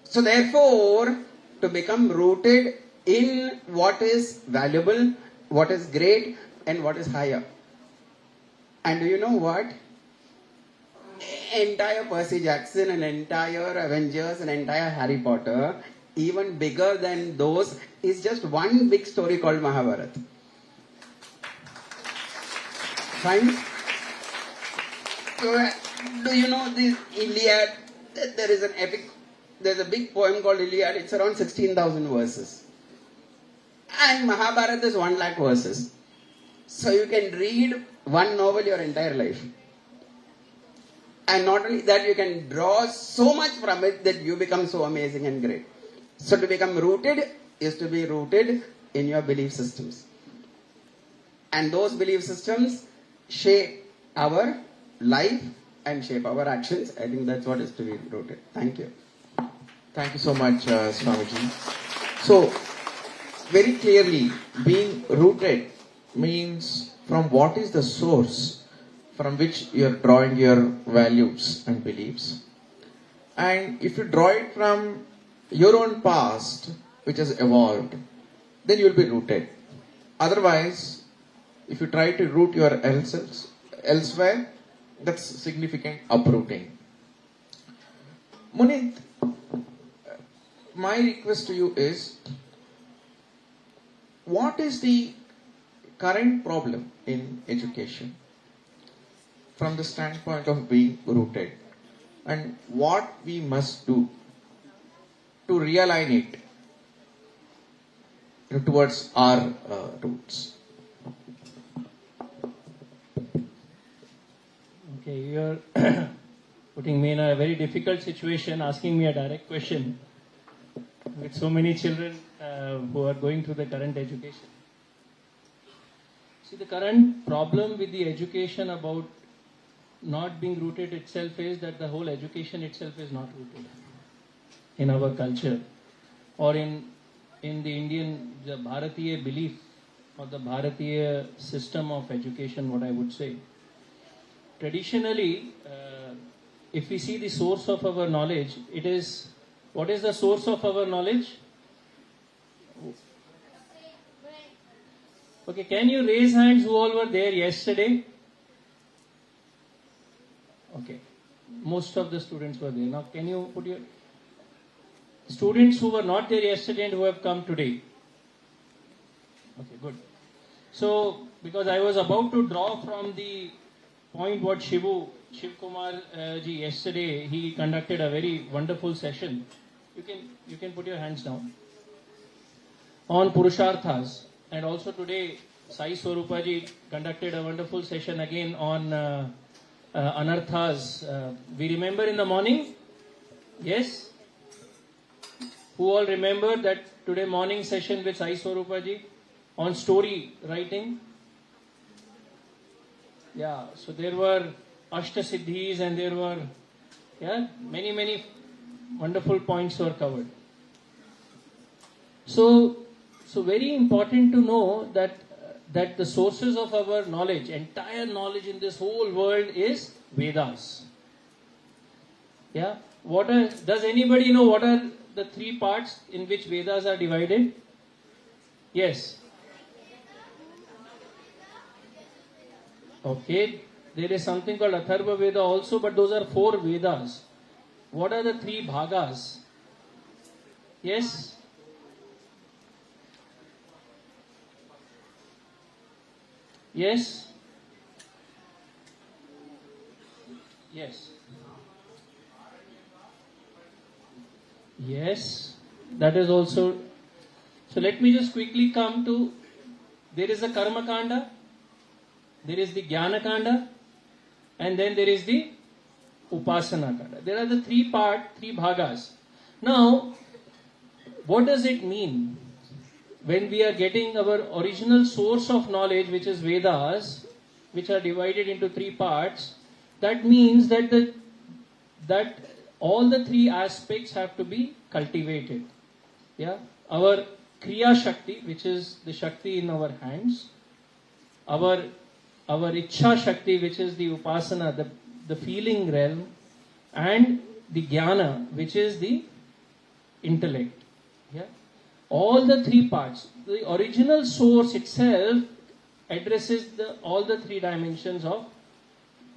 So therefore, to become rooted in what is valuable, what is great, and what is higher. And do you know what? Entire Percy Jackson, an entire Avengers, an entire Harry Potter, even bigger than those, is just one big story called Mahabharata. Fine? So, do you know this Iliad? There is an epic, there's a big poem called Iliad. It's around 16,000 verses. And Mahabharata is 1 lakh verses. So you can read one novel your entire life. And not only that, you can draw so much from it that you become so amazing and great. So to become rooted is to be rooted in your belief systems. And those belief systems shape our life and shape our actions. I think that's what is to be rooted. Thank you. Thank you so much, Swamiji. So, very clearly, being rooted means from what is the source from which you are drawing your values and beliefs. And if you draw it from your own past, which has evolved, then you will be rooted. Otherwise, if you try to root your elsewhere, that's significant uprooting. Munit, my request to you is, what is the current problem in education from the standpoint of being rooted, and what we must do to realign it towards our roots? Okay, you're putting me in a very difficult situation, asking me a direct question with so many children who are going through the current education. See, the current problem with the education about not being rooted itself is that the whole education itself is not rooted in our culture or in the Indian, the Bharatiya belief or the Bharatiya system of education, what I would say. Traditionally, if we see the source of our knowledge, it is, what is the source of our knowledge? Okay, can you raise hands who all were there yesterday? Okay, most of the students were there. Now, can you put your students who were not there yesterday and who have come today? Okay, good. So, because I was about to draw from the point what Shiv Kumar ji yesterday, he conducted a very wonderful session. You can put your hands down on Purusharthas, and also today Sai Swarupa ji conducted a wonderful session again on Anarthas. We remember in the morning, yes? Who all remember that today morning session with Sai Swarupa ji on story writing? Yeah, so there were Ashtasiddhis and there were many wonderful points were covered. So very important to know that the sources of our knowledge, entire knowledge in this whole world is Vedas. Yeah, does anybody know what are the three parts in which Vedas are divided? Yes. Okay, there is something called Atharva Veda also, but those are 4 Vedas. What are the 3 bhagas? Yes? Yes? Yes. Yes, that is also. So let me just quickly come to, there is the Karma Kanda, there is the Jnana Kanda, and then there is the Upasana Kanda. There are the 3 bhagas. Now, what does it mean when we are getting our original source of knowledge, which is Vedas, which are divided into 3 parts? That means that that all the 3 aspects have to be cultivated. Yeah, our Kriya Shakti, which is the Shakti in our hands, our Ichha Shakti, which is the Upasana, the feeling realm, and the Jnana, which is the intellect. Yeah, all the 3 parts. The original source itself addresses all the 3 dimensions of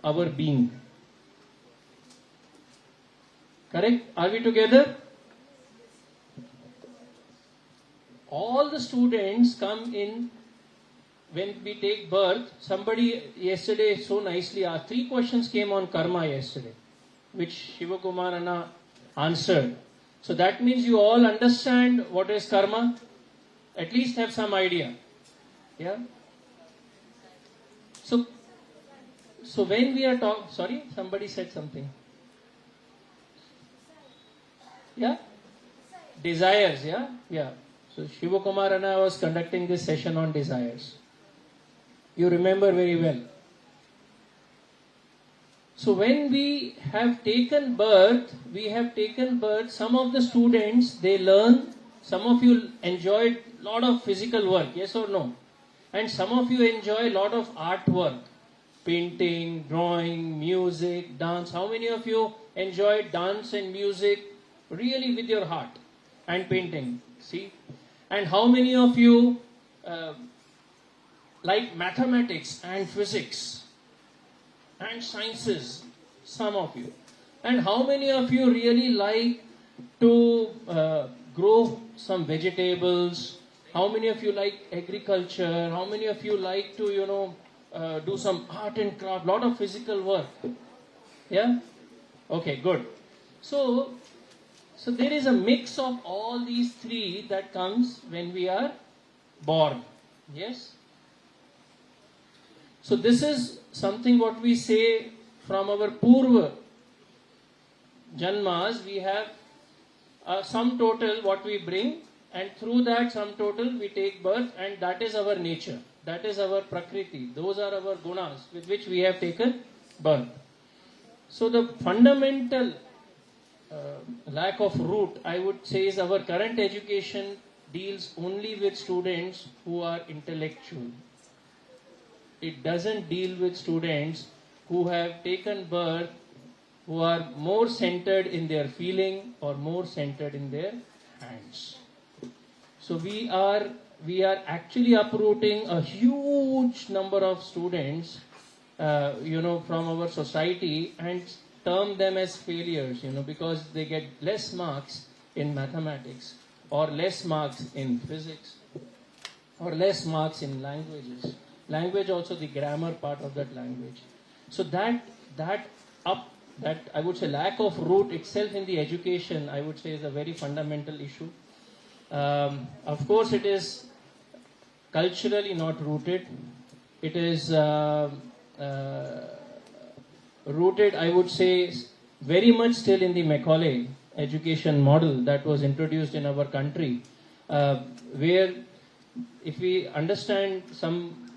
our being. Correct? Are we together? All the students come in when we take birth. Somebody yesterday so nicely asked, 3 questions came on karma yesterday, which Shivakumar Anna answered. So that means you all understand what is karma, at least have some idea. Yeah. So when we are sorry, somebody said something. Yeah? Desires, yeah? Yeah. So Shivakumar and I was conducting this session on desires. You remember very well. So when we have taken birth, some of the students, they learn, some of you enjoyed a lot of physical work, yes or no? And some of you enjoy a lot of artwork, painting, drawing, music, dance. How many of you enjoy dance and music really with your heart, and painting? See? And how many of you like mathematics and physics and sciences? Some of you. And how many of you really like to grow some vegetables? How many of you like agriculture? How many of you like to, do some art and craft, lot of physical work? Yeah? Okay, good. So there is a mix of all these 3 that comes when we are born. Yes? So this is something what we say from our Purva Janmas. We have sum total what we bring, and through that sum total we take birth, and that is our nature. That is our Prakriti. Those are our gunas with which we have taken birth. So the fundamental lack of root, I would say, is our current education deals only with students who are intellectual. It doesn't deal with students who have taken birth, who are more centered in their feeling or more centered in their hands. So we are actually uprooting a huge number of students, from our society, and term them as failures, because they get less marks in mathematics or less marks in physics. or less marks in languages. Language also the grammar part of that language. So that I would say lack of root itself in the education, I would say, is a very fundamental issue. Of course, it is culturally not rooted. It is rooted, I would say, very much still in the Macaulay education model that was introduced in our country, where if we understand some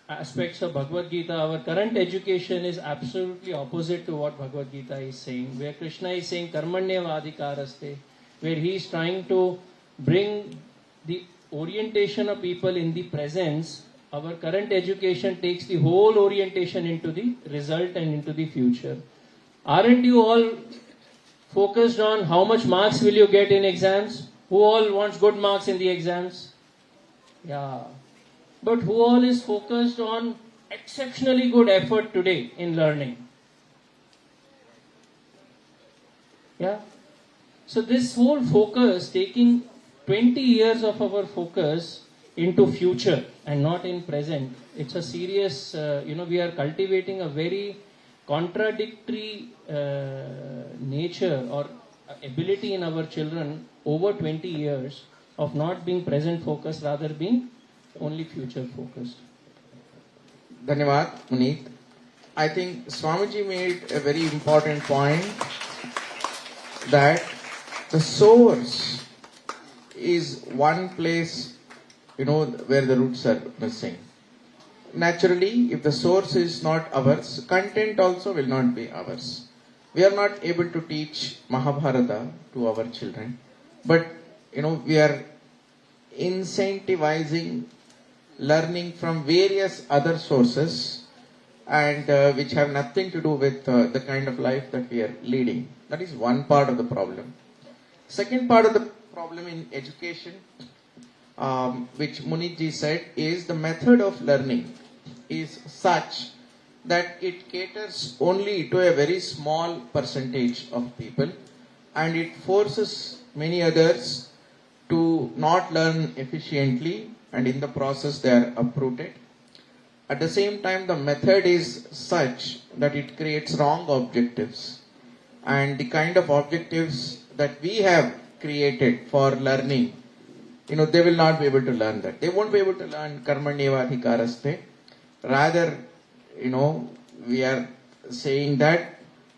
aspects of Bhagavad Gita, our current education is absolutely opposite to what Bhagavad Gita is saying, where Krishna is saying karmanyeva adhikaraste, where he is trying to bring the orientation of people in the presence. Our current education takes the whole orientation into the result and into the future. Aren't you all focused on how much marks will you get in exams? Who all wants good marks in the exams? Yeah. But who all is focused on exceptionally good effort today in learning? Yeah. So this whole focus, taking 20 years of our focus into future and not in present, it's a serious, we are cultivating a very contradictory nature or ability in our children over 20 years of not being present focused, rather being only future focused. Dhanyavad, Muneet. I think Swamiji made a very important point that the source is one place, where the roots are missing. Naturally, if the source is not ours, content also will not be ours. We are not able to teach Mahabharata to our children, but we are incentivizing learning from various other sources and which have nothing to do with the kind of life that we are leading. That is one part of the problem. Second part of the problem in education, which Munitji said, is the method of learning is such that it caters only to a very small percentage of people and it forces many others to not learn efficiently, and in the process they are uprooted. At the same time, the method is such that it creates wrong objectives, and the kind of objectives that we have created for learning, they will not be able to learn that. They won't be able to learn karmanyeva adhikaraste. Rather, we are saying that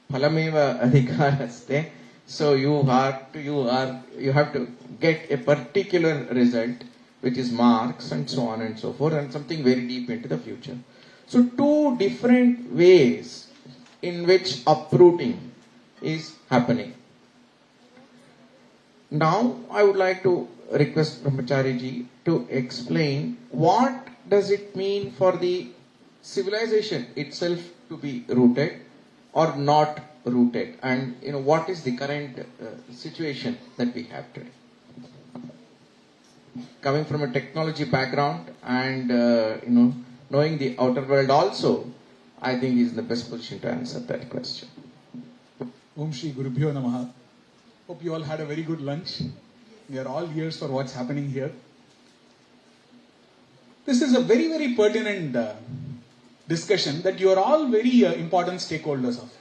phalameva adhikaraste. So you have to get a particular result, which is marks and so on and so forth, and something very deep into the future. So two different ways in which uprooting is happening. Now I would like to request Brahmachari ji to explain what does it mean for the civilization itself to be rooted or not rooted, and what is the current situation that we have today. Coming from a technology background and knowing the outer world also, I think he is in the best position to answer that question. Om Shri Gurubhyo Namaha. Hope you all had a very good lunch. We are all ears for what's happening here. This is a very, very pertinent discussion that you are all very important stakeholders of.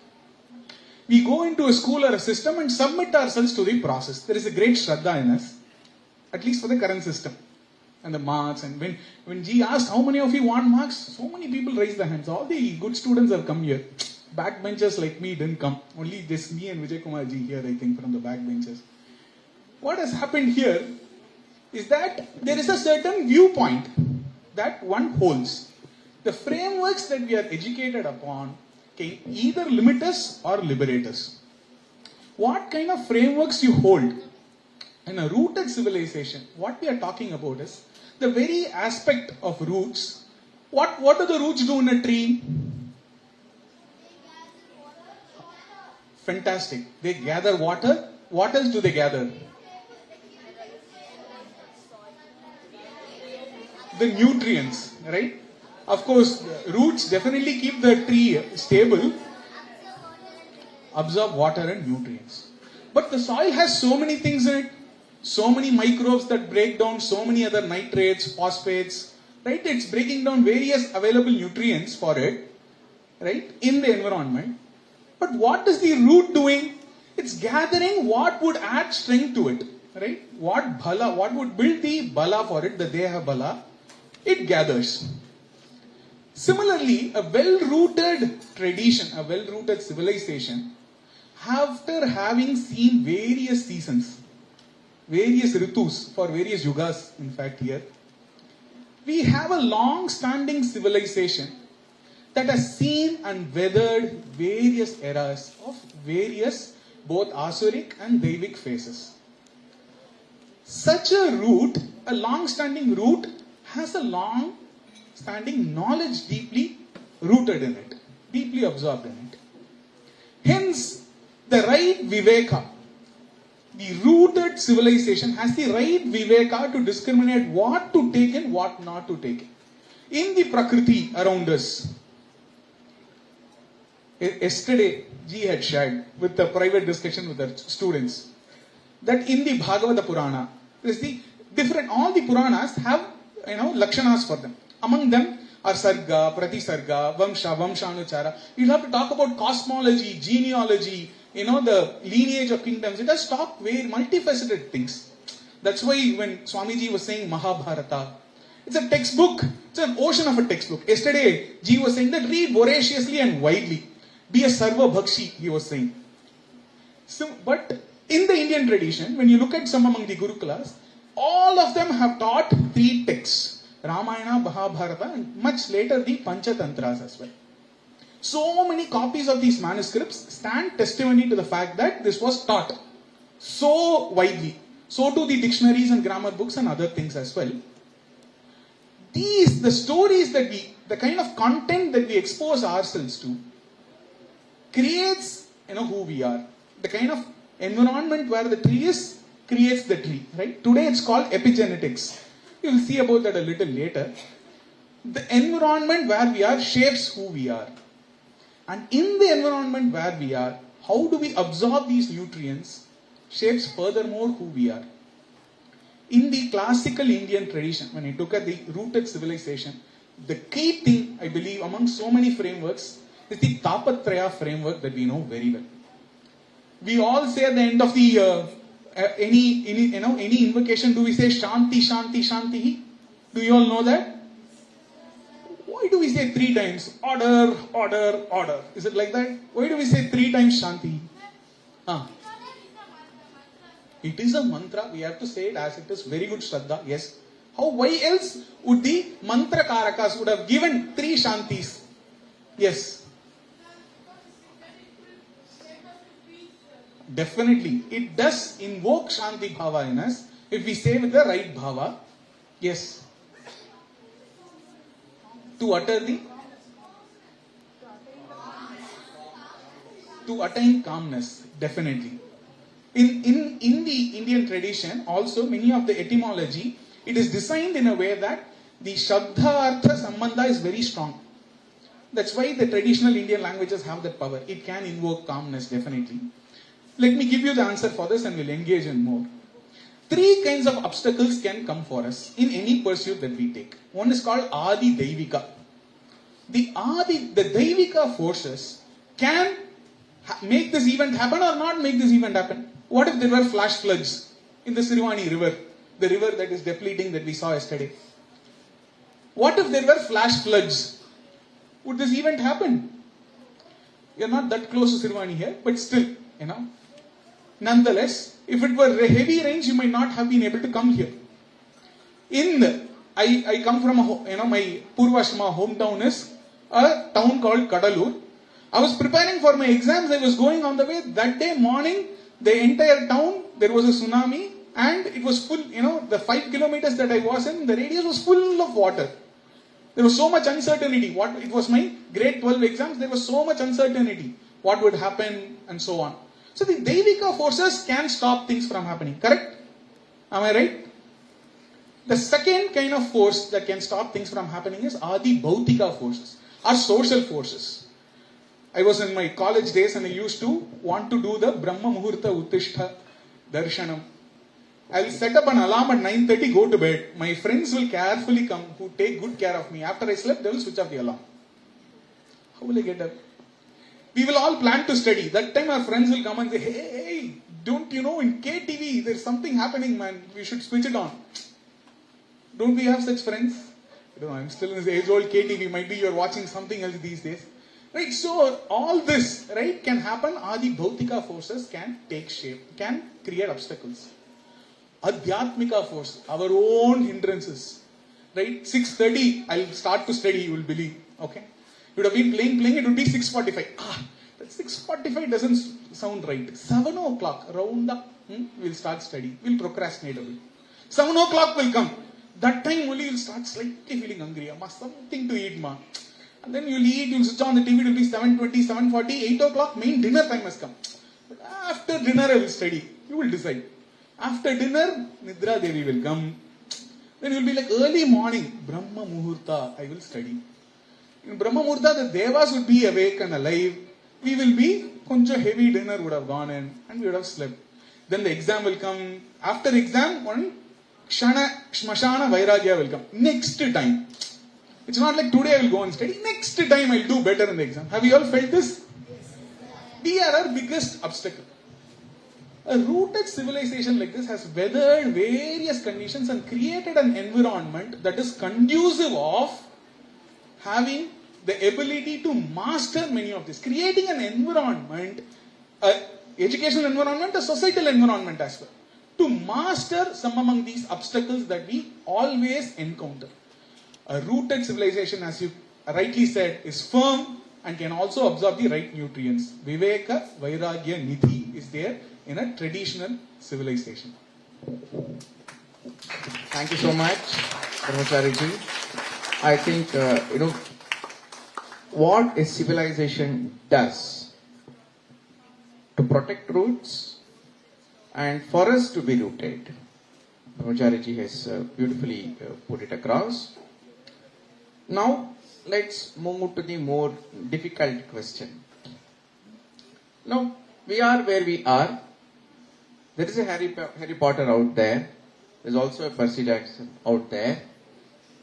We go into a school or a system and submit ourselves to the process. There is a great Shraddha in us, at least for the current system. And the marks, and when G asked how many of you want marks, so many people raised their hands. All the good students have come here. Backbenchers like me didn't come. Only this me and Vijay Kumar Ji here, I think, from the backbenchers. What has happened here is that there is a certain viewpoint that one holds. The frameworks that we are educated upon can either limit us or liberate us. What kind of frameworks you hold? In a rooted civilization, what we are talking about is the very aspect of roots. What do the roots do in a tree? Fantastic. They gather water. What else do they gather? The nutrients, right? Of course, roots definitely keep the tree stable, absorb water and nutrients. But the soil has so many things in it. So many microbes that break down so many other nitrates, phosphates, right? It's breaking down various available nutrients for it, right, in the environment. But what is the root doing? It's gathering what would add strength to it, right? What would build the bala for it, the deha bala, it gathers. Similarly, a well-rooted tradition, a well-rooted civilization, after having seen various seasons, various ritus, for various yugas, in fact, here, we have a long-standing civilization that has seen and weathered various eras of various both Asuric and Devic phases. Such a root, a long-standing root, has a long-standing knowledge deeply rooted in it, deeply absorbed in it. Hence, the right Viveka, the rooted civilization has the right Viveka to discriminate what to take in, what not to take in. In the Prakriti around us, yesterday, Ji had shared with a private discussion with her students that in the Bhagavata Purana, there is the different, all the Puranas have, lakshanas for them. Among them are Sarga, Pratisarga, Vamsha, Vamshanuchara. You'll have to talk about cosmology, genealogy, the lineage of kingdoms. It has talked very multifaceted things. That's why when Swamiji was saying Mahabharata, it's a textbook, it's an ocean of a textbook. Yesterday, Ji was saying that read voraciously and widely. Be a Sarva Bhakshi, he was saying. So, but in the Indian tradition, when you look at some among the Gurukulas, all of them have taught 3 texts. Ramayana, Mahabharata, and much later the Panchatantras as well. So many copies of these manuscripts stand testimony to the fact that this was taught so widely. So too the dictionaries and grammar books and other things as well. The stories that the kind of content that we expose ourselves to creates, who we are. The kind of environment where the tree is, creates the tree, right? Today it's called epigenetics. You will see about that a little later. The environment where we are shapes who we are. And in the environment where we are, how do we absorb these nutrients shapes furthermore who we are. In the classical Indian tradition, when I look at the rooted civilization, the key thing, I believe, among so many frameworks, is the Tapatraya framework that we know very well. We all say at the end of the any invocation, do we say Shanti, Shanti, Shanti? Do you all know that? Why do we say 3 times? Order, order, order. Is it like that? Why do we say 3 times Shanti? It is a mantra. We have to say it as it is. Very good Shraddha. Yes. Why else would the mantra karakas would have given 3 Shantis? Yes. Definitely. It does invoke Shanti Bhava in us if we say with the right Bhava. Yes. To attain calmness. Definitely. In the Indian tradition, also many of the etymology, it is designed in a way that the Shabda Artha Sambandha is very strong. That's why the traditional Indian languages have that power. It can invoke calmness, definitely. Let me give you the answer for this and we'll engage in more. 3 kinds of obstacles can come for us in any pursuit that we take. One is called Adi Daivika. The Daivika forces can make this event happen or not make this event happen. What if there were flash floods in the Sirvani river, the river that is depleting that we saw yesterday? What if there were flash floods? Would this event happen? We are not that close to Sirvani here, but still, Nonetheless, if it were heavy rains, you might not have been able to come here. I come from my Purvashma hometown is a town called Kadalur. I was preparing for my exams. I was going on the way. That day morning, the entire town, there was a tsunami and it was full, the 5 kilometers that I was in, the radius was full of water. There was so much uncertainty. It was my grade 12 exams. There was so much uncertainty. What would happen and so on. So the Daivika forces can stop things from happening. Correct? Am I right? The second kind of force that can stop things from happening is Adi Bhautika forces, or social forces. I was in my college days and I used to want to do the Brahma Muhurta Uttishta Darshanam. I will set up an alarm at 9:30, go to bed. My friends will carefully come who take good care of me. After I slept, they will switch off the alarm. How will I get up? We will all plan to study. That time our friends will come and say, hey, don't you know in KTV there's something happening, man. We should switch it on. Don't we have such friends? I don't know, I'm still in this age-old KTV. Might be you're watching something else these days. Right, so all this, right, can happen. Adi Bhautika forces can take shape, can create obstacles. Adhyatmika force, our own hindrances. Right, 6:30, I'll start to study, you will believe. Okay. You would have been playing, it would be 6:45. That 6:45 doesn't sound right. 7 o'clock, round up, we'll start study. We'll procrastinate a bit. 7 o'clock will come. That time only you'll start slightly feeling hungry. Something to eat, ma. And then you'll eat, you'll switch on the TV, it will be 7:20, 7:40, 8 o'clock, main dinner time has come. But after dinner I will study. You will decide. After dinner, Nidra Devi will come. Then you'll be like early morning, Brahma Muhurta, I will study. In Brahma Muhurta, the Devas would be awake and alive. We will be, koncha heavy dinner would have gone in and we would have slept. Then the exam will come. After exam, one Shmashana Vairagya will come. Next time. It's not like today I will go and study. Next time I will do better in the exam. Have you all felt this? We are our biggest obstacle. A rooted civilization like this has weathered various conditions and created an environment that is conducive of having the ability to master many of this. Creating an environment, an educational environment, a societal environment as well, to master some among these obstacles that we always encounter. A rooted civilization, as you rightly said, is firm and can also absorb the right nutrients. Viveka, Vairagya, Nidhi is there in a traditional civilization. Thank you so much, Brahmachari ji. I think, what a civilization does to protect roots and for us to be rooted. Brahmachari ji has beautifully put it across. Now, let's move to the more difficult question. Now, we are where we are. There is a Harry Potter out there. There is also a Percy Jackson out there.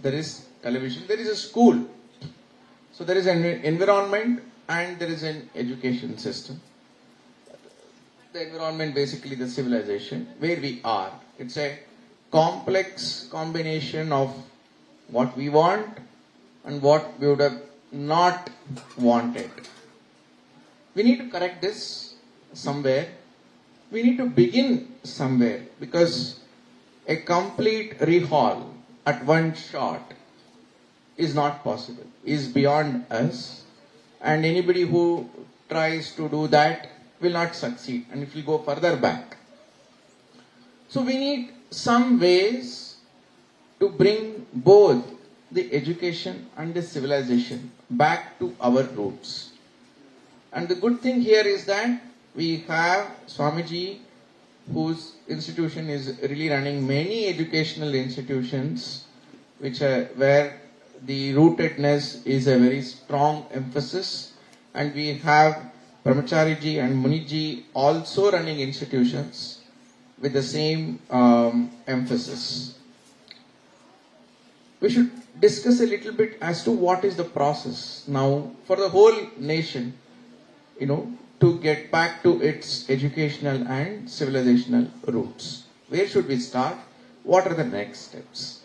There is television. There is a school. So there is an environment and there is an education system. The environment, basically the civilization, where we are. It's a complex combination of what we want and what we would have not wanted. We need to correct this somewhere. We need to begin somewhere, because a complete rehaul at one shot is not possible, is beyond us, and anybody who tries to do that will not succeed, and it will go further back. So we need some ways to bring both the education and the civilization back to our roots. And the good thing here is that we have Swamiji, whose institution is really running many educational institutions, which are where the rootedness is a very strong emphasis. And we have Brahmachari ji and Muni ji also running institutions with the same emphasis. We should discuss a little bit as to what is the process now for the whole nation, to get back to its educational and civilizational roots. Where should we start? What are the next steps?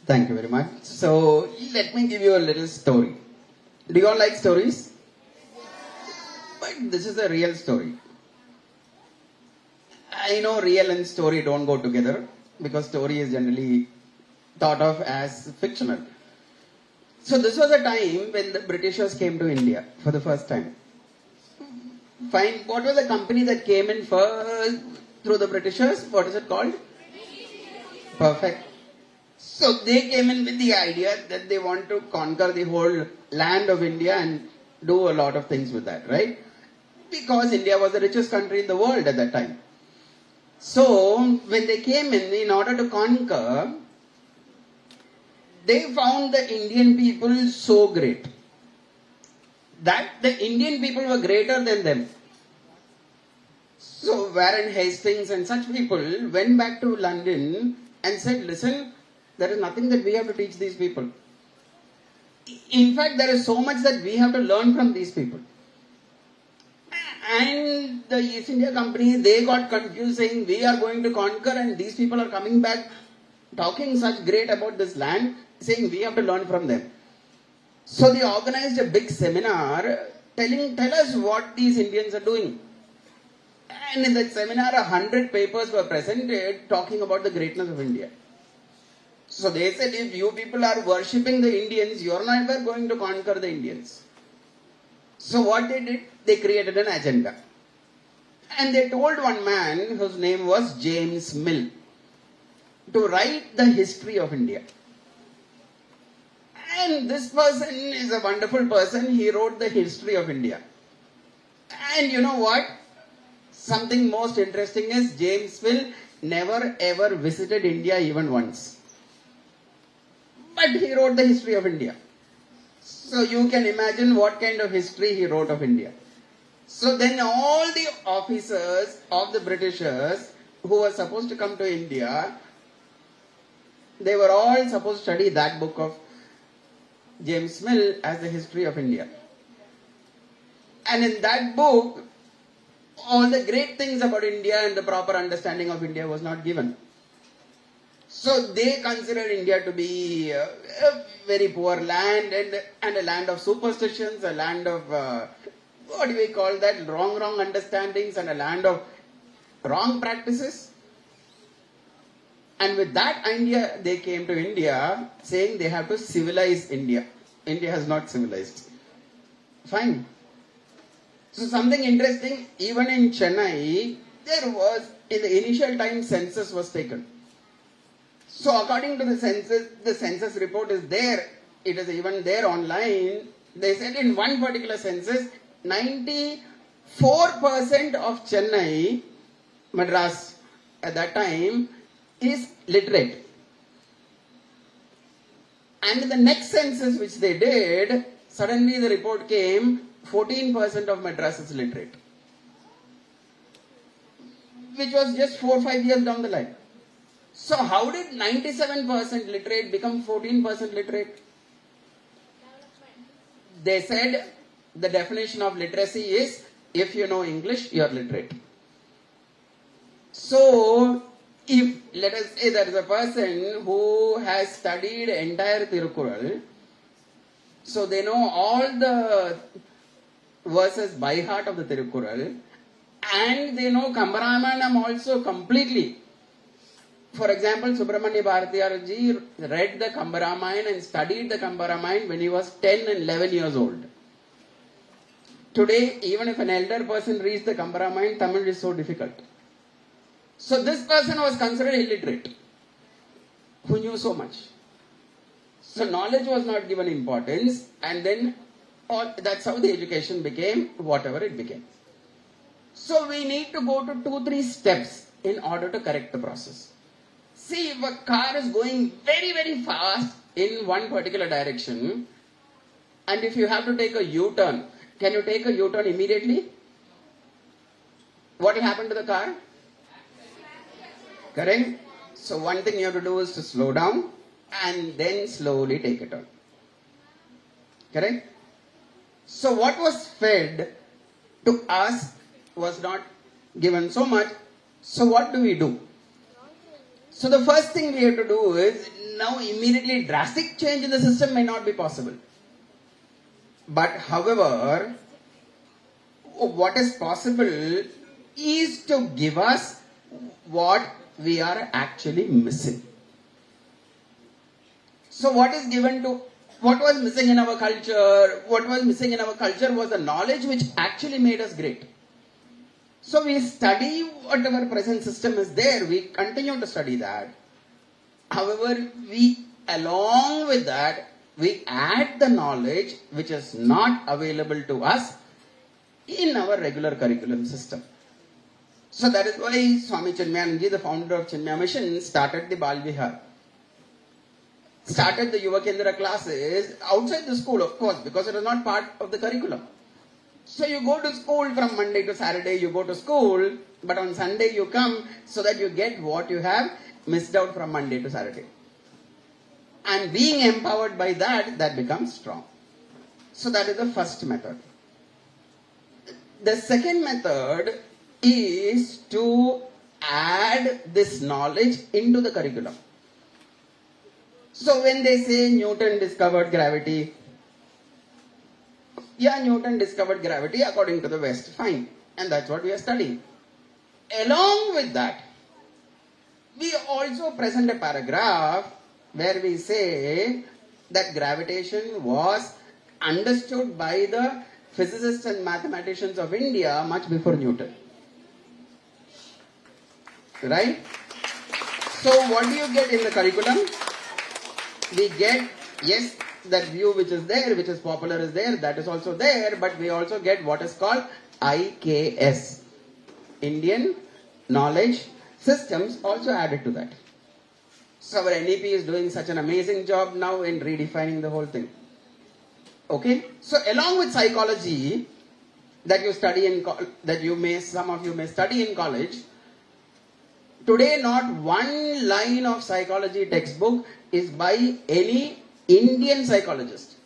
Thank you very much. So, let me give you a little story. Do you all like stories? But this is a real story. I know real and story don't go together, because story is generally thought of as fictional. So this was a time when the Britishers came to India for the first time. Fine. What was the company that came in first through the Britishers? What is it called? Perfect. So they came in with the idea that they want to conquer the whole land of India and do a lot of things with that, right? Because India was the richest country in the world at that time. So when they came in order to conquer, they found the Indian people so great that the Indian people were greater than them. So Warren Hastings and such people went back to London and said, listen, there is nothing that we have to teach these people. In fact, there is so much that we have to learn from these people. And the East India Company, they got confused saying, we are going to conquer, and these people are coming back talking such great about this land, saying we have to learn from them. So they organized a big seminar tell us what these Indians are doing. And in that seminar, 100 papers were presented talking about the greatness of India. So they said, if you people are worshipping the Indians, you are never going to conquer the Indians. So what they did, they created an agenda. And they told one man, whose name was James Mill, to write the history of India. And this person is a wonderful person. He wrote the history of India. And you know what? Something most interesting is James Mill never ever visited India even once. But he wrote the history of India. So you can imagine what kind of history he wrote of India. So then all the officers of the Britishers who were supposed to come to India, they were all supposed to study that book of James Mill as the history of India. And in that book, all the great things about India and the proper understanding of India was not given. So they considered India to be a very poor land and a land of superstitions, a land of, what do we call that, wrong understandings, and a land of wrong practices. And with that idea, they came to India saying they have to civilize India. India has not civilized. Fine. So something interesting, even in Chennai, there was, in the initial time, census was taken. So according to the census report is there, it is even there online. They said in one particular census, 94% of Chennai, Madras, at that time, is literate. And in the next census which they did, suddenly the report came, 14% of Madras is literate. Which was just 4 or 5 years down the line. So how did 97% literate become 14% literate? They said the definition of literacy is, if you know English, you are literate. So, if let us say there is a person who has studied entire Tirukkural, so they know all the verses by heart of the Tirukkural, and they know Kambaramanam also completely. For example, Subramanya Bharatiyar ji read the Kambaramayana and studied the Kambaramayana when he was 10 and 11 years old. Today, even if an elder person reads the Kambaramayana, Tamil is so difficult. So this person was considered illiterate, who knew so much. So knowledge was not given importance, and then that's how the education became whatever it became. So we need to go to 2-3 steps in order to correct the process. See, if a car is going very, very fast in one particular direction, and if you have to take a U-turn, can you take a U-turn immediately? What will happen to the car? Correct? So one thing you have to do is to slow down and then slowly take a turn. Correct? So what was fed to us was not given so much. So what do we do? So the first thing we have to do is, now immediately drastic change in the system may not be possible. But however, what is possible is to give us what we are actually missing. So what is given to, what was missing in our culture? What was missing in our culture was the knowledge which actually made us great. So we study whatever present system is there, we continue to study that. However, along with that, we add the knowledge which is not available to us in our regular curriculum system. So that is why Swami Chinmayananji, the founder of Chinmaya Mission, started the Bal Vihar. Started the Yuva Kendra classes outside the school, of course, because it was not part of the curriculum. So you go to school from Monday to Saturday, you go to school, but on Sunday you come so that you get what you have missed out from Monday to Saturday. And being empowered by that, that becomes strong. So that is the first method. The second method is to add this knowledge into the curriculum. So when they say Newton discovered gravity, yeah, Newton discovered gravity according to the West, fine. And that's what we are studying. Along with that, we also present a paragraph where we say that gravitation was understood by the physicists and mathematicians of India much before Newton. Right? So what do you get in the curriculum? We get, yes, that view which is there, which is popular is there, that is also there, but we also get what is called IKS, Indian Knowledge Systems, also added to that. So our NEP is doing such an amazing job now in redefining the whole thing. Okay? So along with psychology that you study in some of you may study in college, today not one line of psychology textbook is by any Indian psychologist.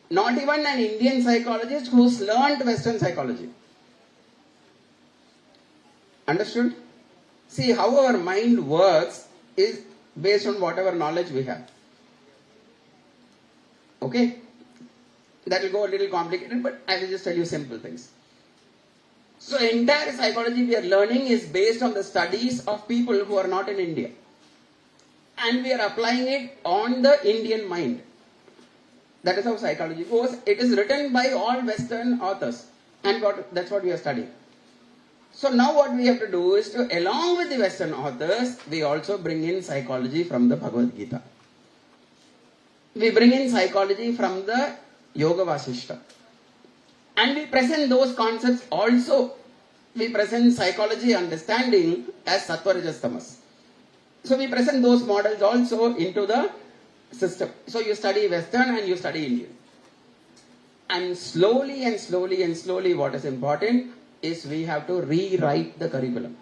Not even an Indian psychologist who's learned Western psychology. Understood? See, how our mind works is based on whatever knowledge we have. Okay? That will go a little complicated, but I will just tell you simple things. So entire psychology we are learning is based on the studies of people who are not in India. And we are applying it on the Indian mind. That is how psychology goes. It is written by all Western authors. And that's what we are studying. So now what we have to do is to, along with the Western authors, we also bring in psychology from the Bhagavad Gita. We bring in psychology from the Yoga Vasishta. And we present those concepts also. We present psychology understanding as Sattva Rajas Tamas. So we present those models also into the system. So you study Western and you study Indian. And slowly and slowly and slowly what is important is we have to rewrite the curriculum.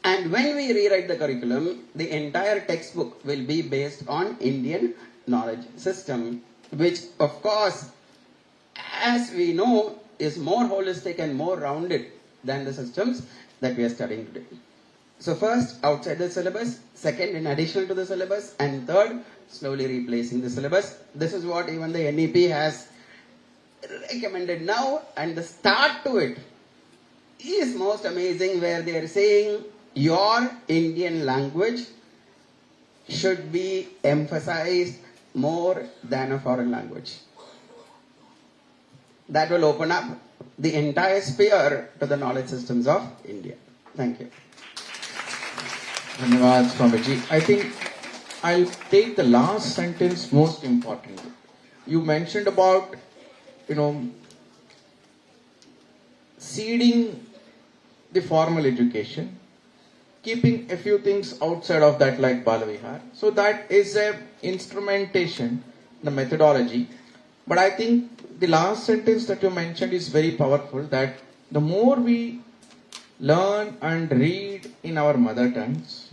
And when we rewrite the curriculum, the entire textbook will be based on Indian knowledge system, which of course, as we know, is more holistic and more rounded than the systems that we are studying today. So first, outside the syllabus, second, in addition to the syllabus, and third, slowly replacing the syllabus. This is what even the NEP has recommended now, and the start to it is most amazing, where they are saying your Indian language should be emphasized more than a foreign language. That will open up the entire sphere to the knowledge systems of India. Thank you. Dhanyavad, Swamiji. I think I'll take the last sentence most important. You mentioned about, seeding the formal education, keeping a few things outside of that like Balavihar. So that is a instrumentation, the methodology. But I think the last sentence that you mentioned is very powerful, that the more we learn and read in our mother tongues,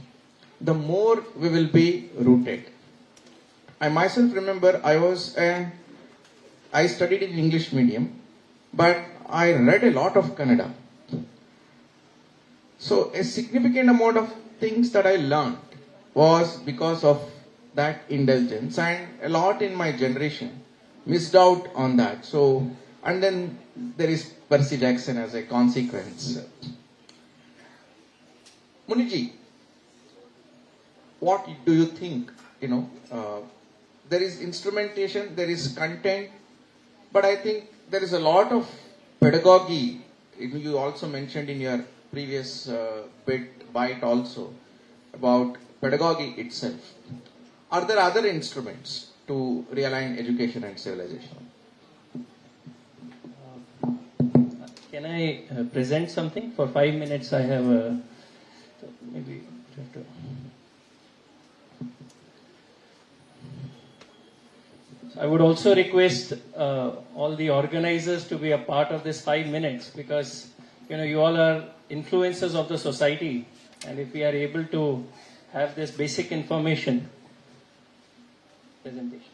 the more we will be rooted. I myself remember I studied in English medium, but I read a lot of Kannada. So a significant amount of things that I learned was because of that indulgence, and a lot in my generation missed out on that. So, and then there is Percy Jackson as a consequence. Muniji, what do you think? There is instrumentation, there is content, but I think there is a lot of pedagogy. You also mentioned in your previous bite also about pedagogy itself. Are there other instruments to realign education and civilization? Can I present something? For 5 minutes I have maybe have to. I would also request all the organizers to be a part of this 5 minutes, because you all are influencers of the society, and if we are able to have this basic information presentation.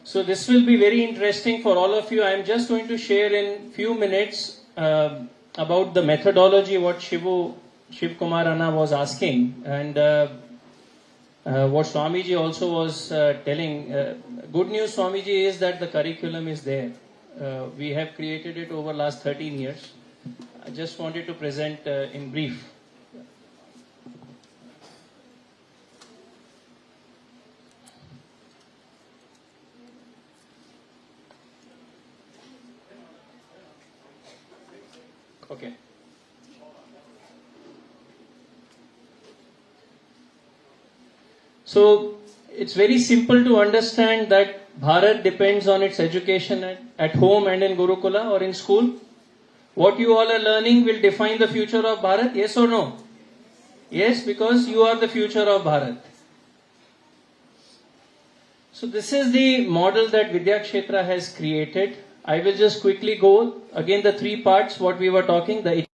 So this will be very interesting for all of you. I am just going to share in few minutes about the methodology, what Shiv Kumar Anna was asking, and what Swamiji also was telling. Good news, Swamiji, is that the curriculum is there. We have created it over last 13 years. I just wanted to present in brief. Okay. So it's very simple to understand that Bharat depends on its education at home and in Gurukula or in school. What you all are learning will define the future of Bharat, yes or no? Yes, because you are the future of Bharat. So this is the model that Vidyakshetra has created. I will just quickly go again the three parts what we were talking. The